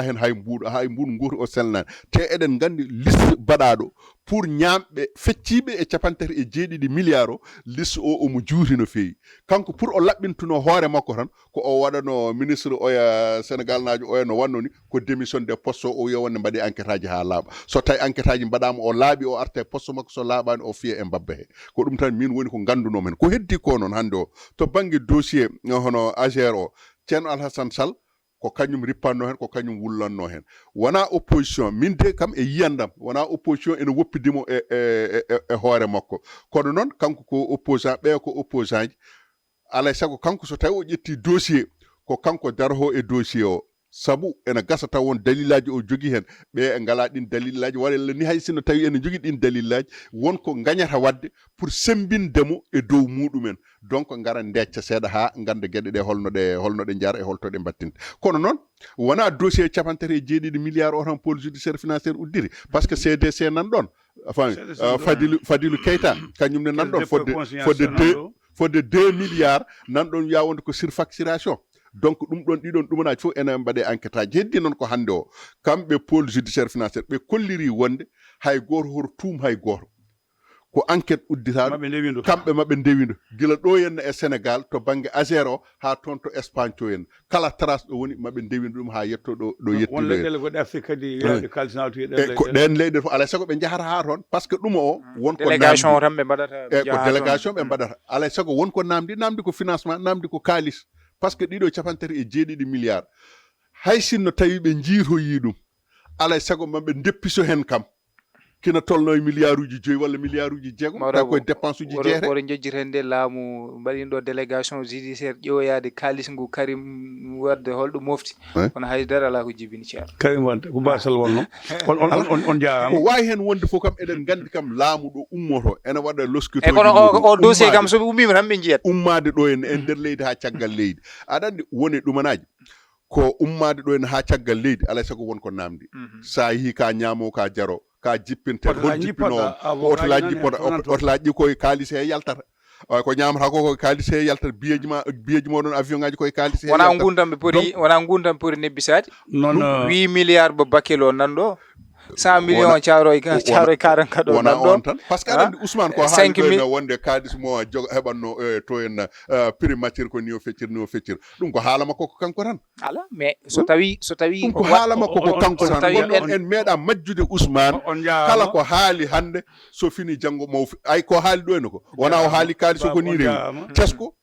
hen hay mbuɗu goto o selnani te eɗen gandi liste baɗaɗo pour ñamɓe fecciɓe e 37 milliards o liste o omo juuti no fewi kanko pour o laɓɓintuno hoore makko tan ko o waɗano ministre oya Sénégal najo oya no wanno ni ko démission de poste o yo wonde mbaɗi enquête aji ha laaɓa so tawi enquête aji mbaɗama o laaɓi o arta e poste makko so laaɓani o fiya e mbabba he ko ɗum tan min woni ko gandunomen ko heddi ko noon hande o to banggue dossier hono Azer o Ceerno Alassane Sall ko kañum rippanno hen ko kañum wullanno hen wona opposition min de kam e yiyandam wona opposition ene woppidimo e hoore makko kono noon kanko ko opposant ɓe ko opposant ji alay sago kanko so tawi o ƴetti dossier ko kanko darho e dossier o sabu ene gasa taw won dalilaji o jogi hen ɓe e ngala ɗin dalilaji waɗa ni hay sinno tawi ene jogi ɗin dalilaji wonko gañata wadde pour sembindemo e dow muɗumen donc ngara ndecca seeɗa ha ganda gueɗe ɗe holno ɗe jara e holto ɗe mbattinte kono noon wona dossier 37 milliards o tan pôle judiciaire financiére uddiri par ce que CDC nan ɗon Fadilou Keita kañum ne nan ɗon fodde 2 milliards nan ɗon wiya wonde ko surfacturation donc ɗum ɗon ɗiɗon ɗumanaji fof ene mbaɗe enquête aji heddi noon ko hande o kamɓe pôle judiciaire financiére ɓe kolliri wonde hay goto hoto tuum hay goto ko enquête udditaɗo kamɓe maɓe ndewido gila ɗo henna e Sénégal to banggue Azer o ha toon to Espagne to henna kala trace ɗo woni maɓe ndewino ɗum ha yetto ɗo yettiɗo ko ɗen leyɗe fof alay sago ɓe jahata ha toon par ce que ɗum o wonko délégation tan ɓe mbaɗata ko délégation ɓe mbaɗata alay sago wonko namdi ko financement namdi ko kalis par ce que ɗiɗo 37 milliards hay sinno tawi ɓe jiitoyi ɗum alay sago maɓe deppiso hen kam kina tolno e milliard uji 5 walla milliard uji 6 taw koye dépense uji jeere oɗo jejjirende laamu mbaɗino délégation judiciaire ƴewoyade kalis ngu Karim wadde holɗo mofti kono haydara ala ko jibini ceerno Karim wonde ko basal wonno on jaarama ko wawi hen wonde fof kam eɗen gandi kam laamu ɗo ummoto ene waɗa loskito e kono o dossier kam soɓe ummima tan ɓe jiyat ummade ɗo en nder leydi ha caggal leydi aɗa andi woni ɗumanaji ko ummade ɗo en ha caggal leydi alay sago wonko namdi sa yeehi ka ñaamo ka jaro ka jippinte hol jippino otolaji koye kalis he yaltata ko ñamata ko kalis he yaltata biyeji moɗon avion ngaji koye kalis he wona gundam pori nebbisade non 8 milliards bo bakelo nanɗo 100 millions caaroy karanka ɗo wona on tan par ce que aɗa andi Ousmane ko haaliɗo wonde kalis mo heɓanno to en prix matiére ko ni o feccir ɗum ko haala makko ko kanko tan ala mais so tawi ɗum ko haala makko ko kanko tan en meeɗa majjude Ousmane kala ko haali hande so fini janggo mo ay ko haali ɗo ene ko wona o haali kalis o ko ni rewi tesko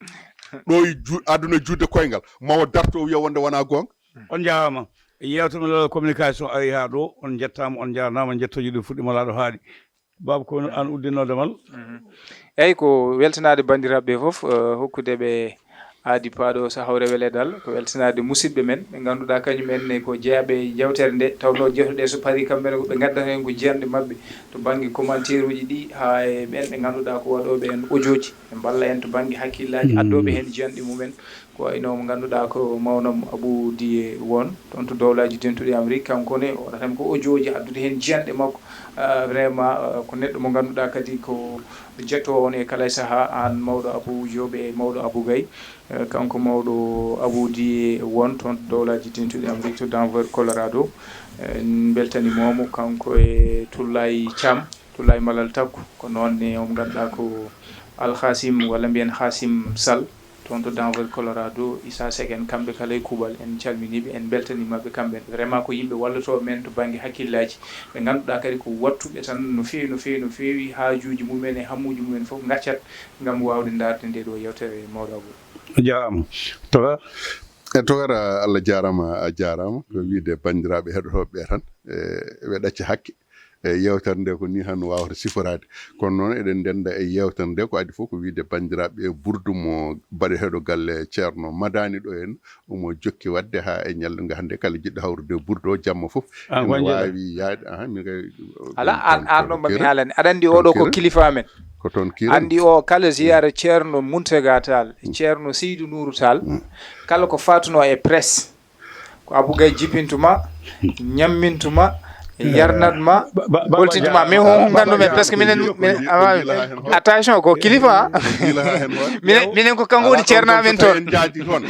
ɗo aduna judde koyngal mawo darto wiya wonde wona gonga on jaarama yewtama communication ari ha ɗo on jettama on jarnama jettoji ɗum fuɗɗima laaɗo haaɗi baba ko an uddinodemal eyyi ko weltanade bandiraɓe foof hokkude ɓe aadi paaɗo so hawre weledal ko weltanade musidɓe men ɓe ganduɗa kañumen ko jeeyaɓe jewtere nde tawno jewteɗe so paari kamɓene ɓe gaddata hen ko jeyanɗe mabɓe to banggue commentaire uji ɗi ha e ɓen ɓe ganduɗa ko waɗoɓe en audio ji ɓe balla en to banggue hakkillaji addoɓe hen jeyanɗe mumen ko wayno mo ganduɗa ko mawnam Abou Diye won toon to dowlaji tentuɗi Amérique kankone o waɗatami ko audio ji addude hen jeyanɗe makko vraiment ko neɗɗo mo ganduɗa kadi ko jettowo on e kala saaha an mawɗo Abou Joɓe e mawɗo Abou Gaye kanko mawɗo Abou Diye won toon to dowlaji tentuɗi Amérique to Denver Colorado en beltanimomo kanko e Toulaye Thiam Abdoulaye Malal Taggu ko noon ne on ganduɗa ko Alhasim walla mbiyen Hasim Sall toon to Denver Colorado Issa Seck en kamɓe kala e kuuɓal en calminiɓe en beltanimaɓe kamɓe vraiment ko yimɓe wallotoɓe men to banggue hakkillaji ɓe ganduɗa kadi ko wattuɓe tan no fewi haajuji mumen e hammuji mumen foof gaccat gam wawde darde nde ɗo yewtere mawɗo Abou. jarama toga e togara Allah jarama a jarama ko wiide bandiraɓe heɗotoɓe tan ɓe ɗacci hakke e yewtere nde ko ni han wawata siforade kono noon eɗen ndenda e yewtere nde ko adi fof ko wiide bandiraɓe ɓurdu mo baɗe heɗo galle ceerno madani ɗo en omo jokki wadde ha e ñallude hande kala jiɗɗo hawrude ɓurdu o jamma fof ene wawi yaade min kay ala an ɗon mami haalani aɗa andi oɗo ko kilifa men ko toon kiira andi o kala ziyara ceerno Muntega Tall ceerno Seydou Nourou Tall kala ko fatuno e presse ko Abou Gaye jippintuma ñammintuma yarnatma boltintuma min hon gandumen presque minen attention ko kilifa minen ko kanko woni ceernamen toon jaadi toon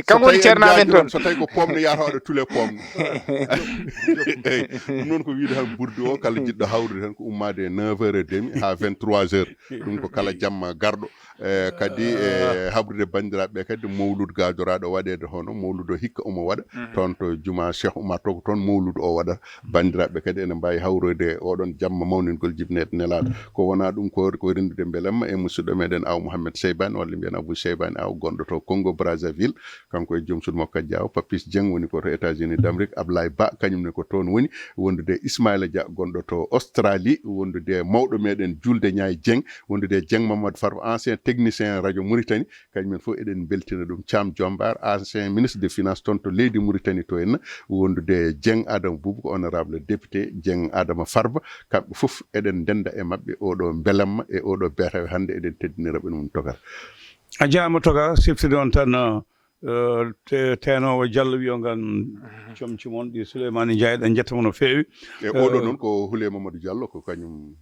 kanko woni ceernamen toon so tawi ko pomne yata waɗa tule pomne eyyi noon ko wiide han ɓurdu o kala jiɗɗo hawrude tan ko ummade 9h30 ha 23h ɗum ko kala jamma garɗo kadi habrude bandiraɓe kadi mawlud gadoraɗo waɗede hono mawlud o hikka omo waɗa toon to juma Cheikh Oumar to ko toon mawlud o waɗa bandiraɓe kadi ene mbawi hawrode oɗon jamma mawningol jibinede nelaɗo ko wona ɗum ko rendude beelamma e musidɗo meɗen aw Mouhamed Seybane walla mbiyen Abou Seybane aw gonɗo to Congo Brazzaville kanko e joom suudu makko Diaw Papis Dieng woni ko to États-Unis d'Amérique Ablaye Ba kañumne ko toon woni wondude Ismaïla Dia gonɗo to Australie wondude mawɗo meɗen Julde Ñaay Dieng wondude Dieng Mamadou Farba ancien technicien radio Mauritanie kañumen fof eɗen beltina ɗum Thiam Diombar ancien ministre des finances toon to leydi Mauritanie to henna wondude Dieng Adama Boubou ko honorable député Dieng Adama Farba kamɓe fof eɗen denda e mabɓe oɗo belamma e oɗo beetawe hande eɗen teddiniraɓe ɗum togal a jarama toga siftide on tan tenowo Diallo wiyogan comci mon ɗi Souleymane Ndiaye ɗen jettamo no fewi e oɗo noon ko Houlé Mamadou Diallo ko kañum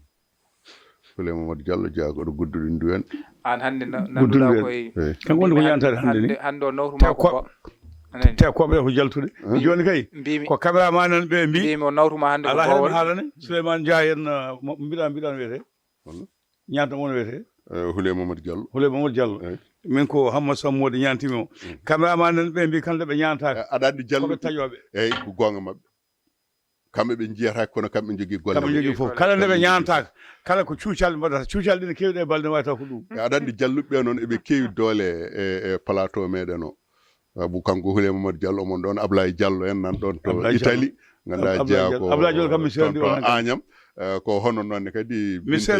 Houlé Mamadou Diallo jaagoɗo gudduɗo nduwen an hande nanduɗa koye kanko woni ko ñantade hande ni hande o nawruma ko te koɓe ko jaltude joni kay ko caméraman en ɓe mbi o nawruma hande ala hen haalane Souleymane Ndiaye en mbiɗa wiyete ñanta mono wiyete Houlé Mamadou Diallo Houlé Mamadou Diallo min ko Hamma Sammode ñantimi o caméraman en ɓe mbi kamɓe ɓe ñantaka aɗa andi Diallo koɓe taƴoɓe eyyi ko gonga mabɓe kamɓe ɓe jiyata kono kamɓe jogui golle kamɓe jogui foof kala nde ɓe ñantaka kala ko cuucal mbaɗata cuucal ɗine kewɗe e balɗe wawi taw ko ɗum aɗa andi Dialluɓe noon eɓe kewi doole e plateau meɗen o Abou kanko Houlé Mamadou Diallo omon ɗon Ablaye Diallo en nan ɗon to Italie ganduɗa jeeya ko Ablaye Diallo kam mi sendi on Agnam ko hono noonne kadi Binta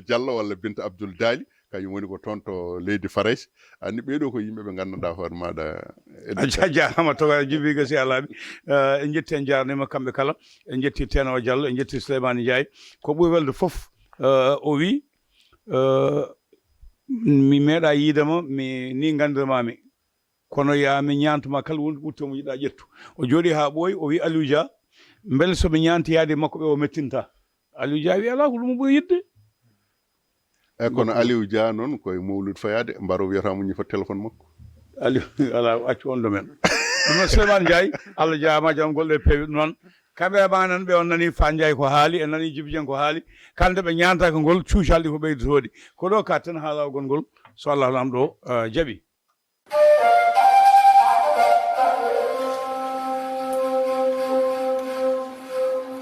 Diallo walla Binta Abdoul Dali kañum woni ko toon to leydi Farais andi ɓeɗo ko yimɓe ɓe gandanɗa hoore maɗa a jarama toga Djiby Gassi Alaɓe en jetti en jarnima kamɓe kala en jetti Tenowo Diallo en jetti Souleymane Ndiaye ko ɓuri welde foof o wi mi meeɗa yiidema ni gandirmami kono mi ñantuma kala wonɗo ɓurti mo yiɗa ƴettu o jooɗi ha ɓooyi o wi Aliou Dia beele somi ñanti yaade makko ɓe o mettinta Aliou Dia wi ala ko ɗum ɓuri yidde e kono Aliou Dia noon koye mawlud fayade mbaro wiyatamo ñifa téléphone makko Aliou ala accu on ɗumen ɗum noon Souleymane Ndiaye Allah jarama jam golle peewi noon kamɓe ma nan ɓe on nani Fa Ndiaye ko haali en nani Djiby Dieng ko haali kalde ɓe ñantaka ngol cuucalɗi ko ɓeydotoɗi ko ɗo ka tan haalawgol ngol so Allah lamɗo jaaɓi